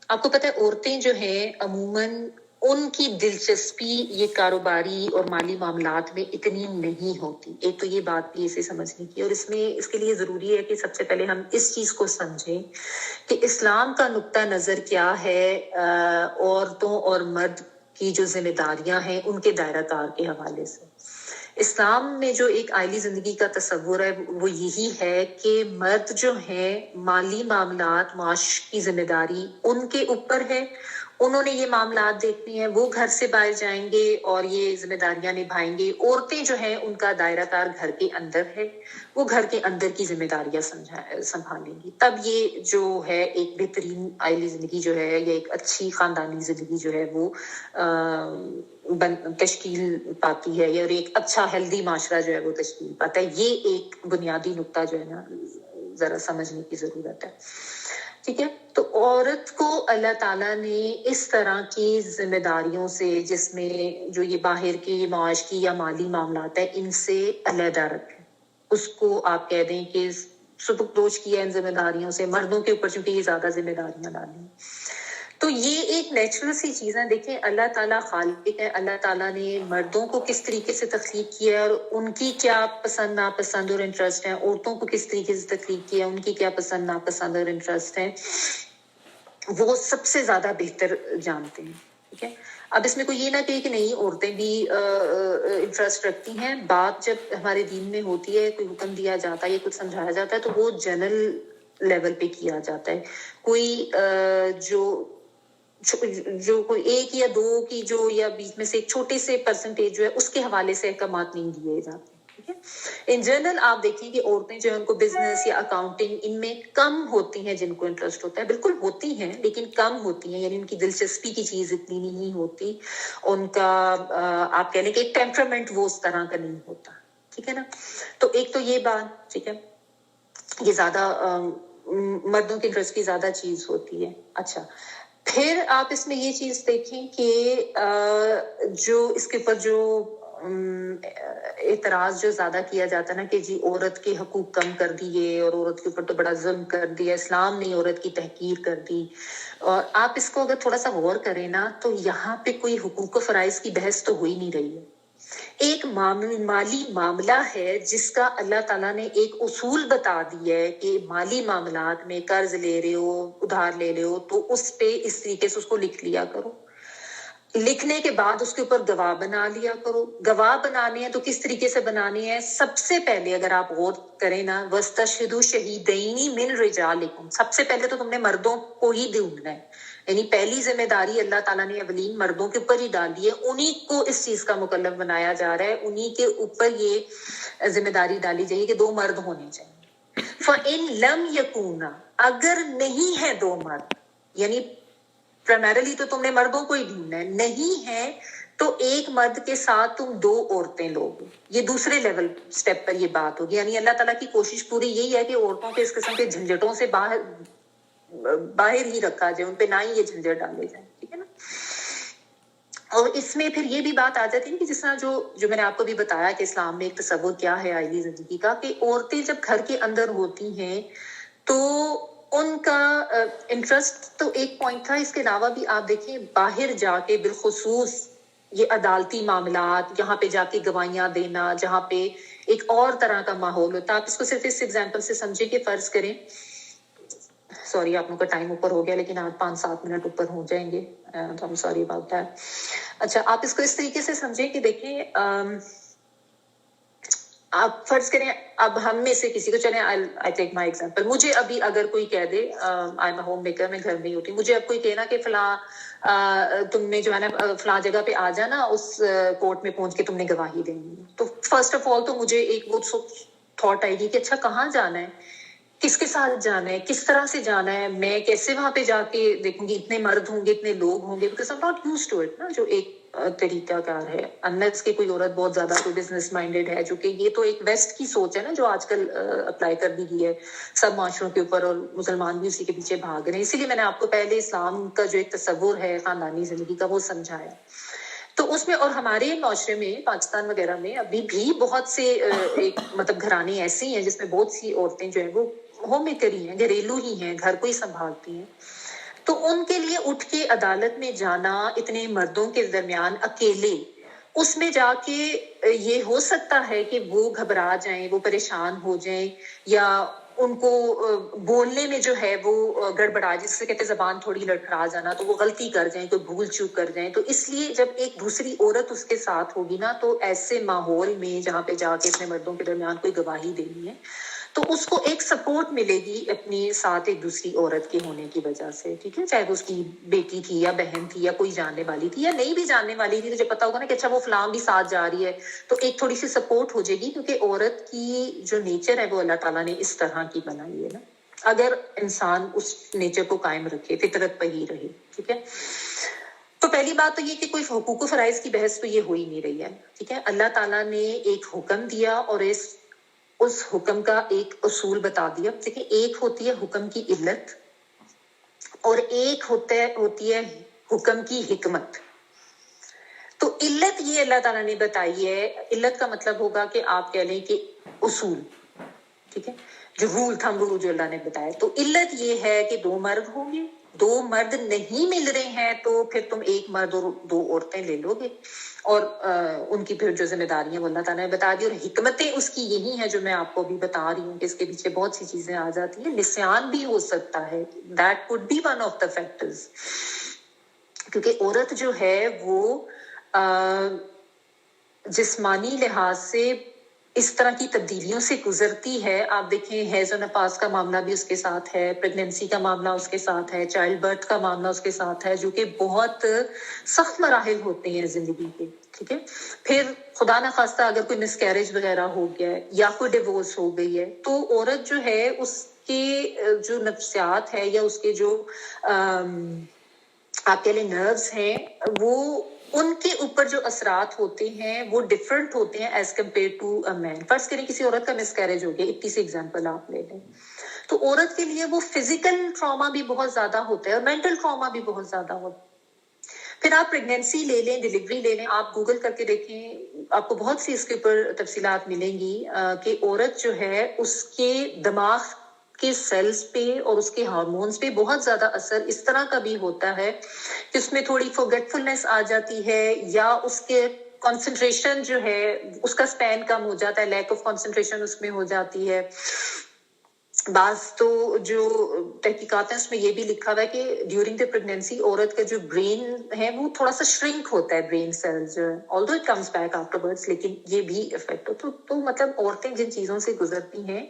آپ کو پتہ ہے عورتیں جو ہیں عموماً ان کی دلچسپی یہ کاروباری اور مالی معاملات میں اتنی نہیں ہوتی. ایک تو یہ بات بھی اسے سمجھنے کی، اور اس کے لیے ضروری ہے کہ سب سے پہلے ہم اس چیز کو سمجھیں کہ اسلام کا نقطہ نظر کیا ہے عورتوں اور مرد کی جو ذمہ داریاں ہیں ان کے دائرہ کار کے حوالے سے. اسلام میں جو ایک عائلی زندگی کا تصور ہے وہ یہی ہے کہ مرد جو ہیں مالی معاملات، معاش کی ذمہ داری ان کے اوپر ہے، انہوں نے یہ معاملات دیکھنے ہیں، وہ گھر سے باہر جائیں گے اور یہ ذمہ داریاں نبھائیں گے. عورتیں جو ہیں ان کا دائرہ کار گھر کے اندر ہے، وہ گھر کے اندر کی ذمہ داریاں سنبھالیں گی. تب یہ جو ہے ایک بہترین عائلی زندگی جو ہے یا ایک اچھی خاندانی زندگی جو ہے وہ تشکیل پاتی ہے، یا ایک اچھا ہیلدی معاشرہ جو ہے وہ تشکیل پاتا ہے. یہ ایک بنیادی نقطہ جو ہے نا ذرا سمجھنے کی ضرورت ہے. ٹھیک ہے، تو عورت کو اللہ تعالیٰ نے اس طرح کی ذمہ داریوں سے، جس میں جو یہ باہر کی معاش کی یا مالی معاملات ہے، ان سے علیحدہ رکھے. اس کو آپ کہہ دیں کہ سبکدوش کیا ان ذمہ داریوں سے، مردوں کے اوپر چونکہ یہ زیادہ ذمہ داریاں ڈالی. تو یہ ایک نیچرل سی چیز ہے. دیکھیں اللہ تعالیٰ خالق ہے، اللہ تعالیٰ نے مردوں کو کس طریقے سے تخلیق کیا ہے اور ان کی کیا پسند ناپسند اور انٹرسٹ ہیں، عورتوں کو کس طریقے سے تخلیق کیا ہے، ان کی کیا پسند ناپسند اور انٹرسٹ ہیں، وہ سب سے زیادہ بہتر جانتے ہیں. ٹھیک ہے، اب اس میں کوئی یہ نہ کہے کہ نہیں عورتیں بھی انٹرسٹ رکھتی ہیں. بات جب ہمارے دین میں ہوتی ہے، کوئی حکم دیا جاتا ہے یا کچھ سمجھایا جاتا ہے تو وہ جنرل لیول پہ کیا جاتا ہے. کوئی جو کوئی ایک یا دو کی جو یا بیچ میں سے ایک چھوٹے سے پرسنٹیج جو ہے اس کے حوالے سے احکامات نہیں دیے جاتے. ٹھیک ہے، ان جنرل آپ دیکھیں کہ عورتیں جو ہیں ان کو بزنس یا اکاؤنٹنگ ان میں کم ہوتی ہیں، جن کو انٹرسٹ ہوتا ہے. بالکل ہوتی ہیں لیکن کم ہوتی ہیں، یعنی ان کی دلچسپی کی چیز اتنی نہیں ہوتی. ان کا آپ کہہ لیں کہ ایک ٹیمپرامنٹ وہ اس طرح کا نہیں ہوتا. ٹھیک ہے نا، تو ایک تو یہ بات ٹھیک ہے، یہ زیادہ مردوں کے انٹرسٹ کی زیادہ چیز ہوتی ہے. اچھا، پھر آپ اس میں یہ چیز دیکھیں کہ جو اس کے اوپر جو اعتراض جو زیادہ کیا جاتا ہے نا کہ جی عورت کے حقوق کم کر دیے اور عورت کے اوپر تو بڑا ظلم کر دیا، اسلام نے عورت کی تحقیر کر دی. اور آپ اس کو اگر تھوڑا سا غور کریں نا تو یہاں پہ کوئی حقوق و فرائض کی بحث تو ہو ہی نہیں رہی ہے. ایک مالی معاملہ ہے جس کا اللہ تعالیٰ نے ایک اصول بتا دیا ہے کہ مالی معاملات میں قرض لے رہے ہو، ادھار لے رہے ہو تو اس پہ اس طریقے سے اس کو لکھ لیا کرو. لکھنے کے بعد اس کے اوپر گواہ بنا لیا کرو. گواہ بنانے ہیں تو کس طریقے سے بنانے ہیں؟ سب سے پہلے اگر آپ غور کریں نا، وَاسْتَشْهِدُوا شَهِيدَيْنِ مِنْ رِجَالِكُمْ، سب سے پہلے تو تم نے مردوں کو ہی ڈھونڈنا ہے. یعنی پہلی ذمہ داری اللہ تعالیٰ نے اولین مردوں کے اوپر ہی ڈالی ہے، انہی کو اس چیز کا مکلف بنایا جا رہا ہے، انہی کے اوپر یہ ذمہ داری ڈالی جائے کہ 2 مرد ہونے چاہیے. فَإِن لَمْ يَكُونَا، اگر نہیں ہے 2 مرد، یعنی پرائمرلی تو تم نے مردوں کو ہی ڈھونڈنا ہے، نہیں ہے تو ایک مرد کے ساتھ تم 2 عورتیں لوگے. یہ دوسرے لیول سٹیپ پر یہ بات ہوگی. یعنی اللہ تعالیٰ کی کوشش پوری یہی ہے کہ عورتوں کے اس قسم کے جھنجھٹوں سے باہر ہی رکھا جائے، ان پہ نہ ہی یہ جھنجھٹ ڈالے جائیں. ٹھیک ہے نا، اور اس میں پھر یہ بھی بات آ جاتی ہے کہ جس طرح جو میں نے آپ کو بھی بتایا کہ اسلام میں ایک تصور کیا ہے عائلی زندگی کا، کہ عورتیں جب گھر کے اندر ہوتی ہیں تو ان کا انٹرسٹ تو ایک پوائنٹ تھا. اس کے علاوہ بھی آپ دیکھیں باہر جا کے بالخصوص یہ عدالتی معاملات، یہاں پہ جا کے گواہیاں دینا، جہاں پہ ایک اور طرح کا ماحول ہوتا. آپ اس کو صرف اس ایگزامپل سے سمجھیں کہ فرض کریں، سوری آپ لوگوں کا ٹائم اوپر ہو گیا لیکن آج 5-7 منٹ اوپر ہو جائیں گے، تو ہم سوری اباؤٹ دیٹ. اچھا، آپ اس کو اس طریقے سے سمجھیں کہ دیکھیں آپ فرض کریں اب ہم میں سے کسی کو, چلیں I take my example, مجھے ابھی اگر کوئی کہہ دے I'm a home maker, میں گھر میں ہی ہوتی ہوں, مجھے اب کوئی کہنا کہ فلاں تم نے جو ہے نا فلاں جگہ پہ آ جانا, اس کورٹ میں پہنچ کے تم نے گواہی دینی ہے, تو فرسٹ آف آل تو مجھے ایک وہ تھاٹ آئے گی کہ اچھا کہاں جانا ہے, کس کے ساتھ جانا ہے, کس طرح سے جانا ہے, میں کیسے وہاں پہ جا کے دیکھوں گی اتنے مرد ہوں گے, اتنے لوگ ہوں گے, because I'm not used to it نا, جو ایک طریقہ کار ہے, انلیس کہ کوئی عورت بہت زیادہ کوئی بزنس مائنڈیڈ ہے, جو کہ یہ تو ایک ویسٹ کی سوچ ہے نا جو آج کل اپلائی کر دی گئی ہے سب معاشروں کے اوپر, اور مسلمان بھی اسی کے پیچھے بھاگ رہے ہیں. اسی لیے میں نے آپ کو پہلے اسلام کا جو ایک تصور ہے خاندانی زندگی کا وہ سمجھایا. تو اس میں, اور ہمارے معاشرے میں پاکستان وغیرہ میں ابھی بھی بہت سے ایک مطلب گھرانے ایسے ہیں جس میں بہت سی عورتیں جو ہیں وہ ہوم میکر ہی ہیں, گھریلو ہی ہیں, گھر کو ہی سنبھالتی ہیں. تو ان کے لیے اٹھ کے عدالت میں جانا اتنے مردوں کے درمیان اکیلے, اس میں جا کے یہ ہو سکتا ہے کہ وہ گھبرا جائیں, وہ پریشان ہو جائیں, یا ان کو بولنے میں جو ہے وہ گڑبڑا, جس سے کہتے زبان تھوڑی لڑکھڑا جانا, تو وہ غلطی کر جائیں, کوئی بھول چوک کر جائیں. تو اس لیے جب ایک دوسری عورت اس کے ساتھ ہوگی نا, تو ایسے ماحول میں جہاں پہ جا کے اپنے مردوں کے درمیان کوئی گواہی دینی ہے, تو اس کو ایک سپورٹ ملے گی اپنی ساتھ ایک دوسری عورت کے ہونے کی وجہ سے, ٹھیک ہے, چاہے وہ اس کی بیٹی تھی یا بہن تھی یا کوئی جاننے والی تھی یا نہیں بھی جاننے والی تھی, تو جب پتا ہوگا نا کہ اچھا وہ فلاں بھی ساتھ جا رہی ہے, تو ایک تھوڑی سی سپورٹ ہو جائے گی, کیونکہ عورت کی جو نیچر ہے وہ اللہ تعالیٰ نے اس طرح کی بنائی ہے نا, اگر انسان اس نیچر کو قائم رکھے, فطرت پہ ہی رہے, ٹھیک ہے. تو پہلی بات تو یہ کہ کوئی حقوق و فرائض کی بحث تو یہ ہو ہی نہیں رہی ہے, ٹھیک ہے. اللہ تعالیٰ نے ایک حکم دیا اور اس حکم کا ایک اصول بتا دیا. دیکھیں, ایک ہوتی ہے حکم کی علت اور ایک ہوتی ہے حکم کی حکمت. تو علت یہ اللہ تعالیٰ نے بتائی ہے, علت کا مطلب ہوگا کہ آپ کہہ لیں کہ اصول, ٹھیک ہے, جو رول تھم رول جو اللہ نے بتایا. تو علت یہ ہے کہ 2 مرد ہوں گے, 2 مرد نہیں مل رہے ہیں تو پھر تم 1 مرد اور 2 عورتیں لے لو گے, اور ان کی پھر جو ذمہ داریاں وہ اللہ تعالیٰ نے بتا دی. اور حکمتیں اس کی یہی ہیں جو میں آپ کو ابھی بتا رہی ہوں, کہ اس کے پیچھے بہت سی چیزیں آ جاتی ہیں. نسیان بھی ہو سکتا ہے, that could be one of the factors, کیونکہ عورت جو ہے وہ جسمانی لحاظ سے اس طرح کی تبدیلیوں سے گزرتی ہے. آپ دیکھیں حیض و نفاس کا معاملہ بھی اس کے ساتھ ہے, پریگننسی کا معاملہ اس کے ساتھ ہے, چائلڈ برتھ کا معاملہ اس کے ساتھ ہے, جو کہ بہت سخت مراحل ہوتے ہیں زندگی کے, ٹھیک ہے. پھر خدا نخواستہ اگر کوئی مس کیریج وغیرہ ہو گیا ہے یا کوئی ڈیورس ہو گئی ہے, تو عورت جو ہے اس کے جو نفسیات ہے یا اس کے جو آپ کے لیے نروز ہیں, وہ ان کے اوپر جو اثرات ہوتے ہیں وہ ڈفرنٹ ہوتے ہیں ایز کمپیئر ٹو اے مین. فرض کریں کسی عورت کا مس کیریج ہو گیا, اتنی سی ایگزامپل آپ لے لیں, تو عورت کے لیے وہ فزیکل ٹراما بھی بہت زیادہ ہوتا ہے اور مینٹل ٹراما بھی بہت زیادہ ہوتا ہے. پھر آپ پریگنینسی لے لیں, ڈیلیوری لے لیں, آپ گوگل کر کے دیکھیں, آپ کو بہت سی اس کے اوپر تفصیلات ملیں گی کہ عورت جو ہے اس کے دماغ کے سیلز پہ اور اس کے ہارمونز پہ بہت زیادہ اثر اس طرح کا بھی ہوتا ہے کہ اس میں تھوڑی فورگیٹفلنس آ جاتی ہے, یا اس کے کنسنٹریشن جو ہے اس کا سپین کم ہو جاتا ہے, لیک آف کنسنٹریشن اس میں ہو جاتی ہے. بعض تو جو تحقیقات ہیں اس میں یہ بھی لکھا ہوا ہے کہ ڈیورنگ دا پریگنینسی عورت کا جو برین ہے وہ تھوڑا سا شرنک ہوتا ہے, برین سیلز جو ہے, آلدو it comes back after birth, لیکن یہ بھی افیکٹ ہو. تو مطلب عورتیں جن چیزوں سے گزرتی ہیں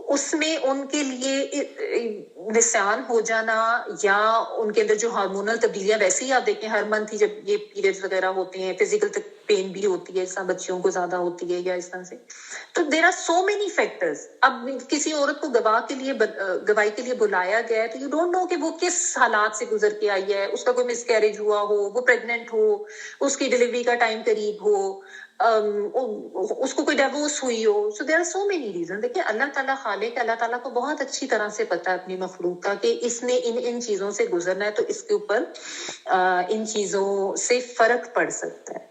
اس میں ان کے لیے نسیان ہو جانا, یا ان کے اندر جو ہارمونل تبدیلیاں, ویسے ہی آپ دیکھیں ہر منتھ ہی جب یہ پیریڈز وغیرہ ہوتے ہیں فزیکل پین بھی ہوتی ہے, اس طرح بچیوں کو زیادہ ہوتی ہے یا اس طرح سے. تو there are so many factors. اب کسی عورت کو گواہی کے لیے بلایا گیا ہے, تو یو ڈونٹ نو کہ وہ کس حالات سے گزر کے آئی ہے, اس کا کوئی مس کیریج ہوا ہو, وہ پریگننٹ ہو, اس کی ڈیلیوری کا ٹائم قریب ہو, اس کو کوئی ڈیورس ہوئی ہو. So there are so many reason. دیکھیں اللہ تعالیٰ خالق, اللہ تعالیٰ کو بہت اچھی طرح سے پتا ہے اپنی مخلوق کا کہ اس نے ان چیزوں سے گزرنا ہے, تو اس کے اوپر ان چیزوں سے فرق پڑ سکتا ہے,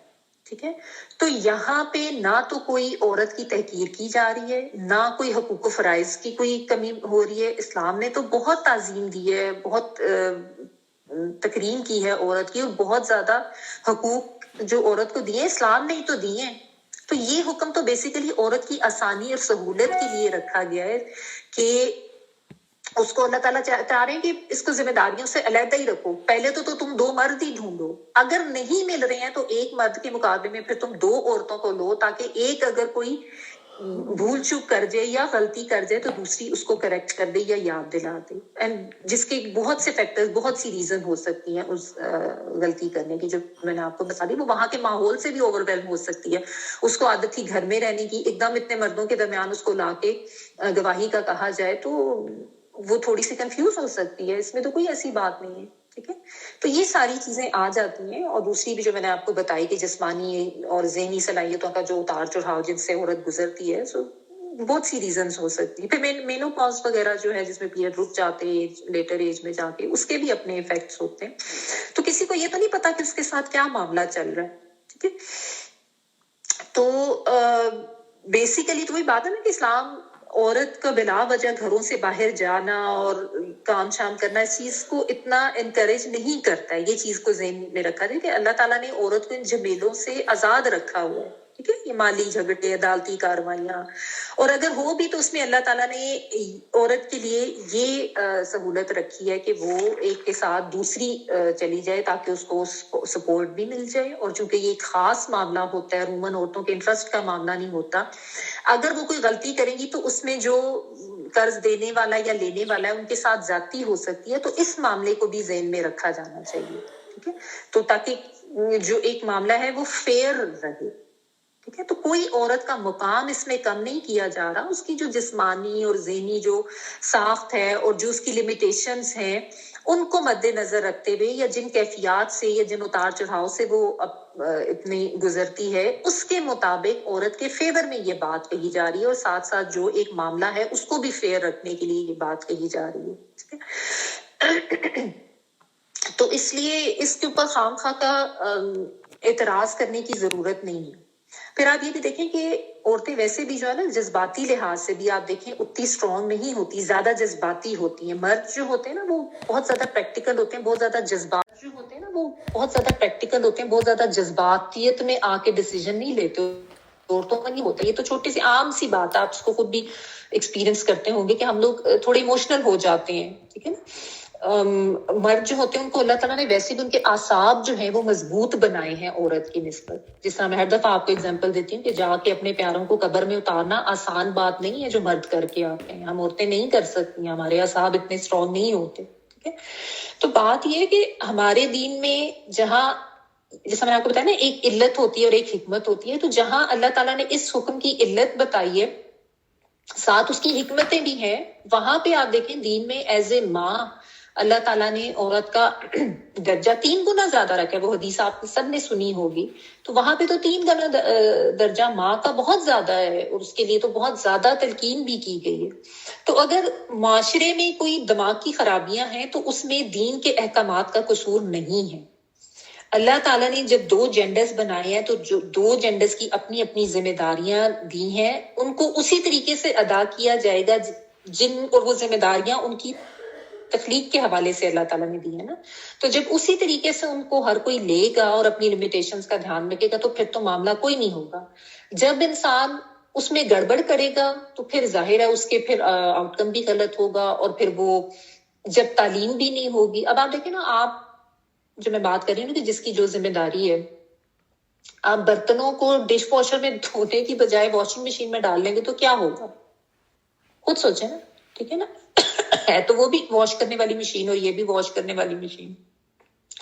ٹھیک ہے. تو یہاں پہ نہ تو کوئی عورت کی تحقیر کی جا رہی ہے, نہ کوئی حقوق و فرائض کی کوئی کمی ہو رہی ہے. اسلام نے تو بہت تعظیم دی ہے, بہت تکریم کی ہے عورت کی, اور بہت زیادہ حقوق جو عورت کو دیے اسلام نے ہی تو دیے ہیں. تو یہ حکم تو بیسیکلی عورت کی آسانی اور سہولت کے لیے رکھا گیا ہے کہ اس کو اللہ تعالیٰ چاہ رہے ہیں کہ اس کو ذمہ داریوں سے علیحدہ ہی رکھو. پہلے تو تم 2 مرد ہی ڈھونڈو، اگر نہیں مل رہے ہیں تو ایک مرد کے مقابلے میں پھر تم 2 عورتوں کو لو، تاکہ ایک اگر کوئی بھول چوک کر جائے یا غلطی کر جائے تو دوسری اس کو کریکٹ کر دے یا یاد دلا دے. اینڈ جس کے بہت سے فیکٹرز، بہت سی ریزن ہو سکتی ہیں اس غلطی کرنے کی، جو میں نے آپ کو بتا دی. وہ وہاں کے ماحول سے بھی اوور ویلم ہو سکتی ہے. اس کو عادت تھی گھر میں رہنے کی، ایک دم اتنے مردوں کے درمیان اس کو لا کے گواہی کا کہا جائے تو وہ تھوڑی سی کنفیوز ہو سکتی ہے. اس میں تو کوئی ایسی بات نہیں ہے. ٹھیک ہے، تو یہ ساری چیزیں آ جاتی ہیں. اور دوسری بھی جو میں نے آپ کو بتائی کہ جسمانی اور ذہنی صلاحیتوں کا جو اتار چڑھاؤ جن سے عورت گزرتی ہے، سو بہت سی ریزنز ہو سکتی ہے. پھر مینوپاز وغیرہ جو ہے، جس میں پیریڈ رک جاتے لیٹر ایج میں جا کے، اس کے بھی اپنے ایفیکٹس ہوتے ہیں. تو کسی کو یہ تو نہیں پتا کہ اس کے ساتھ کیا معاملہ چل رہا ہے. ٹھیک ہے، تو بیسیکلی تو وہی بات ہے نا کہ اسلام عورت کا بلا وجہ گھروں سے باہر جانا اور کام شام کرنا، اس چیز کو اتنا انکریج نہیں کرتا ہے. یہ چیز کو ذہن میں رکھا جائے کہ اللہ تعالیٰ نے عورت کو ان جھمیلوں سے آزاد رکھا ہوا ہے. ٹھیک ہے، یہ مالی جھگڑے، عدالتی کاروائیاں، اور اگر ہو بھی تو اس میں اللہ تعالیٰ نے عورت کے لیے یہ سہولت رکھی ہے کہ وہ ایک کے ساتھ دوسری چلی جائے تاکہ اس کو سپورٹ بھی مل جائے. اور چونکہ یہ ایک خاص معاملہ ہوتا ہے، عموماً عورتوں کے انٹرسٹ کا معاملہ نہیں ہوتا، اگر وہ کوئی غلطی کریں گی تو اس میں جو قرض دینے والا یا لینے والا ہے ان کے ساتھ زیادتی ہو سکتی ہے. تو اس معاملے کو بھی ذہن میں رکھا جانا چاہیے. ٹھیک ہے، تو تاکہ جو ایک معاملہ ہے وہ فیئر رہے. ٹھیک ہے، تو کوئی عورت کا مقام اس میں کم نہیں کیا جا رہا. اس کی جو جسمانی اور ذہنی جو ساخت ہے اور جو اس کی لمیٹیشنز ہیں، ان کو مد نظر رکھتے ہوئے، یا جن کیفیات سے یا جن اتار چڑھاؤ سے وہ اتنی گزرتی ہے، اس کے مطابق عورت کے فیور میں یہ بات کہی جا رہی ہے. اور ساتھ ساتھ جو ایک معاملہ ہے اس کو بھی فیئر رکھنے کے لیے یہ بات کہی جا رہی ہے. تو اس لیے اس کے اوپر خام خواہ کا اعتراض کرنے کی ضرورت نہیں ہے. پھر آپ یہ بھی دیکھیں کہ عورتیں ویسے بھی جو ہے نا، جذباتی لحاظ سے بھی آپ دیکھیں اتنی اسٹرانگ نہیں ہوتی، زیادہ جذباتی ہوتی ہیں. مرد جو ہوتے ہیں نا وہ بہت زیادہ پریکٹیکل ہوتے ہیں، بہت زیادہ جذباتیت میں آ کے ڈیسیژن نہیں لیتے. عورتوں کا نہیں ہوتا. یہ تو چھوٹی سی عام سی بات ہے، آپ اس کو خود بھی ایکسپیرینس کرتے ہوں گے کہ ہم لوگ تھوڑے ایموشنل ہو جاتے ہیں. ٹھیک ہے نا، مرد جو ہوتے ہیں ان کو اللہ تعالیٰ نے ویسے بھی ان کے اعصاب جو ہیں وہ مضبوط بنائے ہیں عورت کی نسبت. جس طرح میں ہر دفعہ آپ کو اگزامپل دیتی ہوں کہ جا کے اپنے پیاروں کو قبر میں اتارنا آسان بات نہیں ہے جو مرد کر کے آتے ہیں. ہم عورتیں نہیں کر سکتی، ہمارے اعصاب اتنے اسٹرانگ نہیں ہوتے. ٹھیک ہے، تو بات یہ ہے کہ ہمارے دین میں جہاں، جیسا میں نے آپ کو بتایا نا، ایک علت ہوتی ہے اور ایک حکمت ہوتی ہے. تو جہاں اللہ تعالیٰ نے اس حکم کی علت بتائی ہے، ساتھ اس کی حکمتیں بھی ہیں، وہاں پہ آپ دیکھیں دین میں ایز اے ماں اللہ تعالیٰ نے عورت کا درجہ 3 گنا زیادہ رکھا ہے. وہ حدیث آپ سب نے سنی ہوگی. تو وہاں پہ تو 3 گنا درجہ ماں کا بہت زیادہ ہے، اور اس کے لیے تو بہت زیادہ تلقین بھی کی گئی ہے. تو اگر معاشرے میں کوئی دماغ کی خرابیاں ہیں تو اس میں دین کے احکامات کا قصور نہیں ہے. اللہ تعالیٰ نے جب 2 جینڈرز بنائے ہیں تو جو 2 جینڈرز کی اپنی اپنی ذمہ داریاں دی ہیں، ان کو اسی طریقے سے ادا کیا جائے گا جن، اور وہ ذمہ داریاں ان کی تخلیق کے حوالے سے اللہ تعالیٰ نے دی ہے نا. تو جب اسی طریقے سے ان کو ہر کوئی لے گا اور اپنی لمیٹیشنز کا دھیان رکھے گا تو پھر تو معاملہ کوئی نہیں ہوگا. جب انسان اس میں گڑبڑ کرے گا تو پھر ظاہر ہے اس کے پھر آؤٹ کم بھی غلط ہوگا، اور پھر وہ جب تعلیم بھی نہیں ہوگی. اب آپ دیکھیں نا، آپ جو میں بات کر رہی ہوں کہ جس کی جو ذمہ داری ہے، آپ برتنوں کو ڈش واشر میں دھونے کی بجائے واشنگ مشین میں ڈال لیں گے تو کیا ہوگا؟ خود سوچیں نا. ٹھیک ہے نا، ہے تو وہ بھی واش کرنے والی مشین اور یہ بھی واش کرنے والی مشین،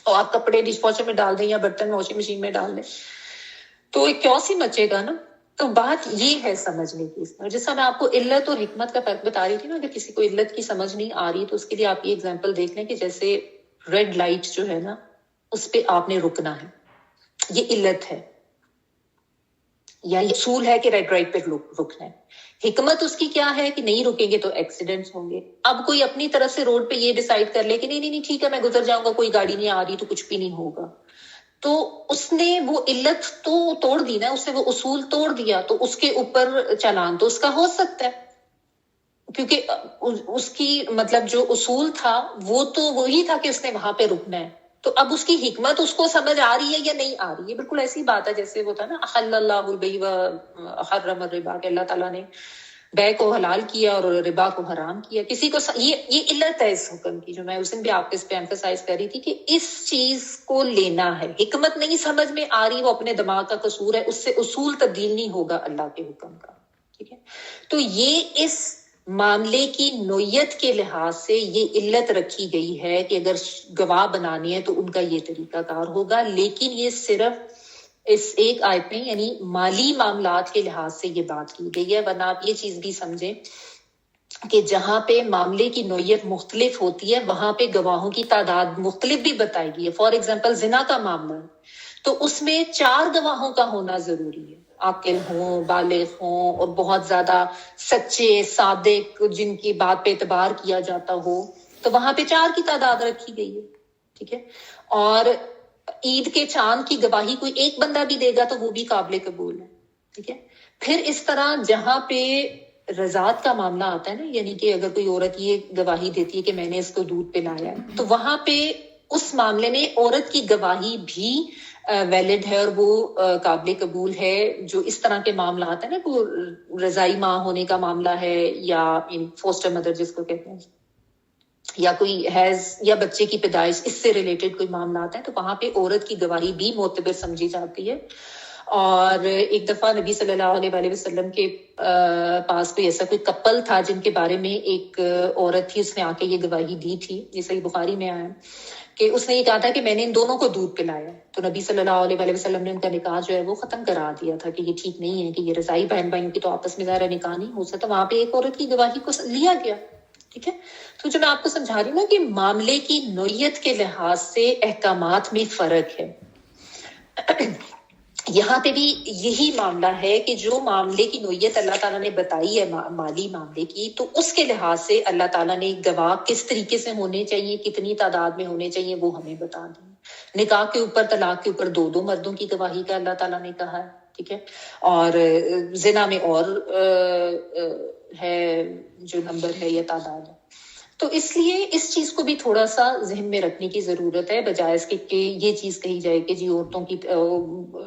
اور آپ کپڑے ڈش واشر میں ڈال دیں یا برتن واشنگ مشین میں ڈال دیں تو ایک کیوس ہی مچے گا نا. تو بات یہ ہے سمجھنے کی. جس طرح میں آپ کو علت اور حکمت کا فرق بتا رہی تھی نا، اگر کسی کو علت کی سمجھ نہیں آ رہی تو اس کے لیے آپ یہ اگزامپل دیکھ لیں کہ جیسے ریڈ لائٹ جو ہے نا، اس پہ آپ نے رکنا ہے، یہ علت ہے یا یہ اصول ہے کہ ریڈ لائٹ پہ رکنا ہے. حکمت اس کی کیا ہے کہ نہیں رکیں گے تو ایکسیڈنٹس ہوں گے. اب کوئی اپنی طرف سے روڈ پہ یہ ڈیسائیڈ کر لے کہ نہیں ٹھیک ہے میں گزر جاؤں گا، کوئی گاڑی نہیں آ رہی تو کچھ بھی نہیں ہوگا، تو اس نے وہ علت تو توڑ دی نا، اس نے وہ اصول توڑ دیا. تو اس کے اوپر چلان تو اس کا ہو سکتا ہے، کیونکہ اس کی مطلب جو اصول تھا وہ تو وہی تھا کہ اس نے وہاں پہ رکنا ہے. تو اب اس کی حکمت اس کو سمجھ آ رہی ہے یا نہیں آ رہی ہے. بالکل ایسی بات ہے جیسے وہ تھا نا، احل اللہ البیع وحرم الربا، کہ اللہ تعالیٰ نے بے کو حلال کیا اور ربا کو حرام کیا. کسی کو یہ علت ہے اس حکم کی جو میں اس دن بھی آپ کو اس پہ ایمفسائز کر رہی تھی کہ اس چیز کو لینا ہے. حکمت نہیں سمجھ میں آ رہی وہ اپنے دماغ کا قصور ہے, اس سے اصول تبدیل نہیں ہوگا اللہ کے حکم کا. ٹھیک ہے, تو یہ اس معاملے کی نوعیت کے لحاظ سے یہ علت رکھی گئی ہے کہ اگر گواہ بنانی ہے تو ان کا یہ طریقہ کار ہوگا. لیکن یہ صرف اس ایک آیت میں یعنی مالی معاملات کے لحاظ سے یہ بات کی گئی ہے. ورنہ آپ یہ چیز بھی سمجھیں کہ جہاں پہ معاملے کی نوعیت مختلف ہوتی ہے وہاں پہ گواہوں کی تعداد مختلف بھی بتائی گئی ہے. فار ایگزامپل زنا کا معاملہ ہے تو اس میں 4 گواہوں کا ہونا ضروری ہے, عاقل ہوں, بالغ ہوں اور بہت زیادہ سچے صادق جن کی بات پہ اعتبار کیا جاتا ہو. تو وہاں پہ 4 کی تعداد رکھی گئی ہے. ٹھیک ہے, اور عید کے چاند کی گواہی کوئی ایک بندہ بھی دے گا تو وہ بھی قابل قبول ہے. ٹھیک ہے, پھر اس طرح جہاں پہ رضاعت کا معاملہ آتا ہے نا, یعنی کہ اگر کوئی عورت یہ گواہی دیتی ہے کہ میں نے اس کو دودھ پلایا ہے تو وہاں پہ اس معاملے میں عورت کی گواہی بھی ویلڈ ہے اور وہ قابل قبول ہے. جو اس طرح کے معاملات ہیں نا, وہ رضائی ماں ہونے کا معاملہ ہے یا فوسٹر مدر جس کو کہتے ہیں, یا کوئی حیض یا بچے کی پیدائش, اس سے ریلیٹڈ کوئی معاملات ہیں تو وہاں پہ عورت کی گواہی بھی معتبر سمجھی جاتی ہے. اور ایک دفعہ نبی صلی اللہ علیہ وآلہ وسلم کے پاس کوئی ایسا کوئی کپل تھا جن کے بارے میں ایک عورت تھی, اس نے آ کے یہ گواہی دی تھی, یہ صحیح بخاری میں آیا کہ اس نے یہ کہا تھا کہ میں نے ان دونوں کو دودھ پلایا. تو نبی صلی اللہ علیہ وآلہ وسلم نے ان کا نکاح جو ہے وہ ختم کرا دیا تھا کہ یہ ٹھیک نہیں ہے کہ یہ رضائی بہن بھائیوں کی تو آپس میں ظاہر نکاح نہیں ہو سکتا. وہاں پہ ایک عورت کی گواہی کو لیا گیا. ٹھیک ہے, تو جو میں آپ کو سمجھا رہی ہوں نا کہ معاملے کی نوعیت کے لحاظ سے احکامات میں فرق ہے. یہاں پہ بھی یہی معاملہ ہے کہ جو معاملے کی نوعیت اللہ تعالیٰ نے بتائی ہے مالی معاملے کی, تو اس کے لحاظ سے اللہ تعالیٰ نے گواہ کس طریقے سے ہونے چاہیے, کتنی تعداد میں ہونے چاہیے وہ ہمیں بتا دیں. نکاح کے اوپر, طلاق کے اوپر 2 مردوں کی گواہی کا اللہ تعالیٰ نے کہا ہے. ٹھیک ہے, اور زنا میں اور ہے جو نمبر ہے یا تعداد ہے. تو اس لیے اس چیز کو بھی تھوڑا سا ذہن میں رکھنے کی ضرورت ہے, بجائے اس کے کہ یہ چیز کہی جائے کہ جی عورتوں کی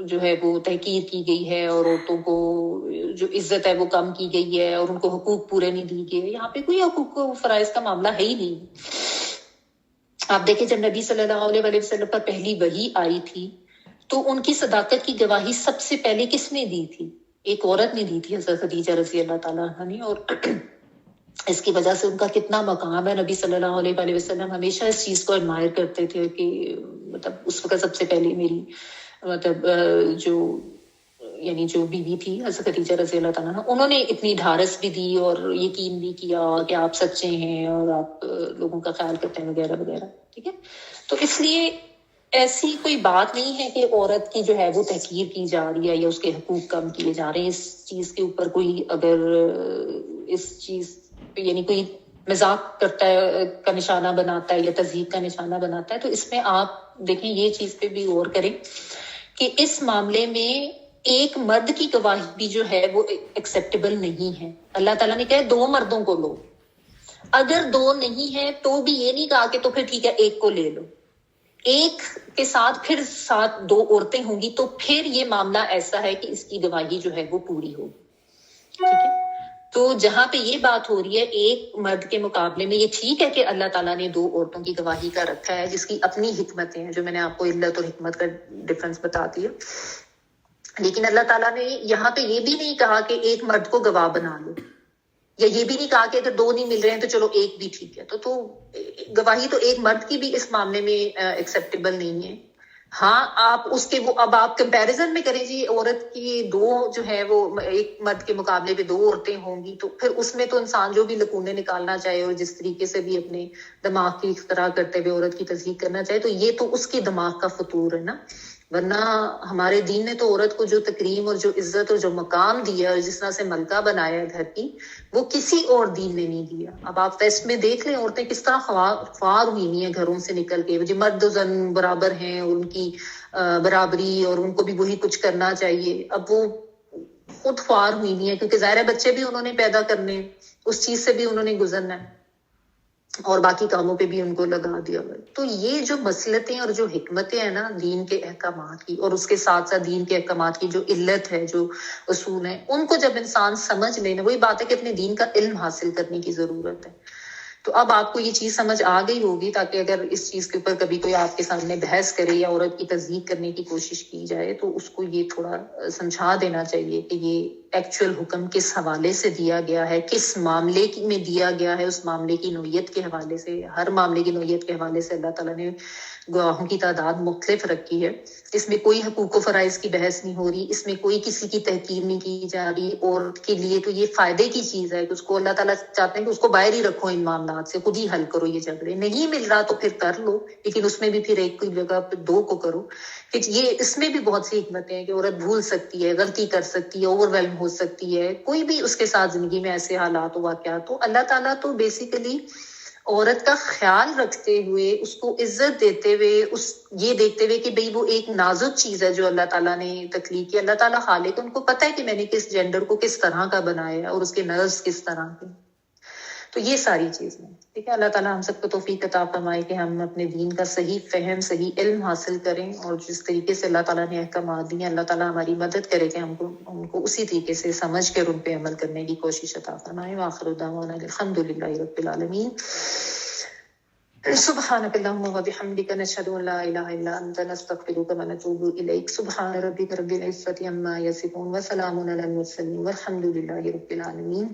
جو ہے وہ تحقیر کی گئی ہے اور عورتوں کو جو عزت ہے وہ کم کی گئی ہے اور ان کو حقوق پورے نہیں دی گئے. یہاں پہ کوئی حقوق و فرائض کا معاملہ ہے ہی نہیں. آپ دیکھیں جب نبی صلی اللہ علیہ وآلہ وسلم پر پہلی وحی آئی تھی تو ان کی صداقت کی گواہی سب سے پہلے کس نے دی تھی؟ ایک عورت نے دی تھی, حضرت خدیجہ رضی اللہ تعالیٰ عنہا نے. اور اس کی وجہ سے ان کا کتنا مقام ہے. نبی صلی اللہ علیہ وآلہ وسلم ہمیشہ اس چیز کو ایڈمائر کرتے تھے کہ مطلب اس وقت سب سے پہلے میری مطلب جو یعنی جو بیوی تھی حضرت خدیجہ رضی اللہ تعالیٰ عنہا, انہوں نے اتنی ڈھارس بھی دی اور یقین بھی کیا کہ آپ سچے ہیں اور آپ لوگوں کا خیال کرتے ہیں وغیرہ وغیرہ. ٹھیک ہے, تو اس لیے ایسی کوئی بات نہیں ہے کہ عورت کی جو ہے وہ تحقیر کی جا رہی ہے یا اس کے حقوق کم کیے جا رہے ہیں. اس چیز کے اوپر کوئی اگر اس چیز یعنی کوئی مذاق کرتا ہے کا نشانہ بناتا ہے یا تذہیب کا نشانہ بناتا ہے تو اس میں آپ دیکھیں یہ چیز پہ بھی غور کریں کہ اس معاملے میں ایک مرد کی گواہی بھی جو ہے وہ ایکسیپٹیبل نہیں ہے. اللہ تعالیٰ نے کہا 2 مردوں کو لو, اگر 2 نہیں ہے تو بھی یہ نہیں کہا کہ تو پھر ٹھیک ہے ایک کو لے لو. ایک کے ساتھ پھر 2 عورتیں ہوں گی تو پھر یہ معاملہ ایسا ہے کہ اس کی گواہی جو ہے وہ پوری ہوگی. ٹھیک ہے, تو جہاں پہ یہ بات ہو رہی ہے ایک مرد کے مقابلے میں, یہ ٹھیک ہے کہ اللہ تعالیٰ نے 2 عورتوں کی گواہی کا رکھا ہے جس کی اپنی حکمتیں ہیں جو میں نے آپ کو علت اور حکمت کا ڈفرنس بتا دیا. لیکن اللہ تعالیٰ نے یہاں پہ یہ بھی نہیں کہا کہ ایک مرد کو گواہ بنا لو, یا یہ بھی نہیں کہا کہ اگر 2 نہیں مل رہے ہیں تو چلو ایک بھی ٹھیک ہے. تو گواہی تو ایک مرد کی بھی اس معاملے میں ایکسیپٹیبل نہیں ہے. ہاں آپ اس کے وہ اب آپ کمپیریزن میں کریں جی عورت کی 2 جو ہے وہ ایک مرد کے مقابلے پہ 2 عورتیں ہوں گی تو پھر اس میں تو انسان جو بھی لکونے نکالنا چاہے اور جس طریقے سے بھی اپنے دماغ کی اختراع کرتے ہوئے عورت کی تصدیق کرنا چاہے تو یہ تو اس کے دماغ کا فطور ہے نا. ورنہ ہمارے دین نے تو عورت کو جو تکریم اور جو عزت اور جو مقام دیا اور جس طرح سے ملکہ بنایا ہے گھر کی, وہ کسی اور دین نے نہیں دیا. اب آپ ٹیسٹ میں دیکھ لیں عورتیں کس طرح خوار ہوئی ہیں گھروں سے نکل کے, جو مرد و زن برابر ہیں اور ان کی برابری اور ان کو بھی وہی کچھ کرنا چاہیے. اب وہ خود خوار ہوئی ہیں کیونکہ ظاہر بچے بھی انہوں نے پیدا کرنے, اس چیز سے بھی انہوں نے گزرنا ہے. اور باقی کاموں پہ بھی ان کو لگا دیا ہوا ہے۔ تو یہ جو مصلحتیں اور جو حکمتیں ہیں نا دین کے احکامات کی، اور اس کے ساتھ ساتھ دین کے احکامات کی جو علت ہے، جو اصول ہیں، ان کو جب انسان سمجھ لینا، وہی بات ہے کہ اپنے دین کا علم حاصل کرنے کی ضرورت ہے۔ تو اب آپ کو یہ چیز سمجھ آ گئی ہوگی، تاکہ اگر اس چیز کے اوپر کبھی کوئی آپ کے سامنے بحث کرے یا عورت کی تصدیق کرنے کی کوشش کی جائے تو اس کو یہ تھوڑا سمجھا دینا چاہیے کہ یہ ایکچوئل حکم کس حوالے سے دیا گیا ہے، کس معاملے میں دیا گیا ہے، اس معاملے کی نوعیت کے حوالے سے۔ ہر معاملے کی نوعیت کے حوالے سے اللہ تعالیٰ نے گواہوں کی تعداد مختلف رکھی ہے۔ اس میں کوئی حقوق و فرائض کی بحث نہیں ہو رہی، اس میں کوئی کسی کی تحقیر نہیں کی جا رہی، عورت کے لیے تو یہ فائدے کی چیز ہے کہ اس کو اللہ تعالیٰ چاہتے ہیں کہ اس کو باہر ہی رکھو، ان معاملات سے خود ہی حل کرو یہ جھگڑے، نہیں مل رہا تو پھر کر لو، لیکن اس میں بھی پھر ایک جگہ پہ دو کو کرو۔ کہ یہ اس میں بھی بہت سی حکمتیں ہیں کہ عورت بھول سکتی ہے، غلطی کر سکتی ہے، اوور ویلم ہو سکتی ہے، کوئی بھی اس کے ساتھ زندگی میں ایسے حالات و واقعات ہو، اللہ تعالیٰ تو بیسیکلی عورت کا خیال رکھتے ہوئے، اس کو عزت دیتے ہوئے، یہ دیکھتے ہوئے کہ بھئی وہ ایک نازک چیز ہے جو اللہ تعالیٰ نے تخلیق کی، اللہ تعالیٰ خالق، ان کو پتہ ہے کہ میں نے کس جینڈر کو کس طرح کا بنایا ہے اور اس کے نروز کس طرح کے۔ تو یہ ساری چیزیں، ٹھیک ہے، اللہ تعالیٰ ہم سب کو توفیق عطا فرمائے کہ ہم اپنے دین کا صحیح فہم، صحیح علم حاصل کریں، اور جس طریقے سے اللہ تعالیٰ نے احکامات دیے، اللہ تعالیٰ ہماری مدد کرے کہ ہم کو ان کو اسی طریقے سے سمجھ کر ان پہ عمل کرنے کی کوشش عطا فرمائے۔ وآخر دعوانا الحمد للہ رب العالمین۔ سبحانك اللهم وبحمدك نشهد ان لا اله الا انت نستغفرك ونتوب اليك۔ سبحان ربك رب العزة عما يصفون وسلام على المرسلين والحمد لله رب العالمين۔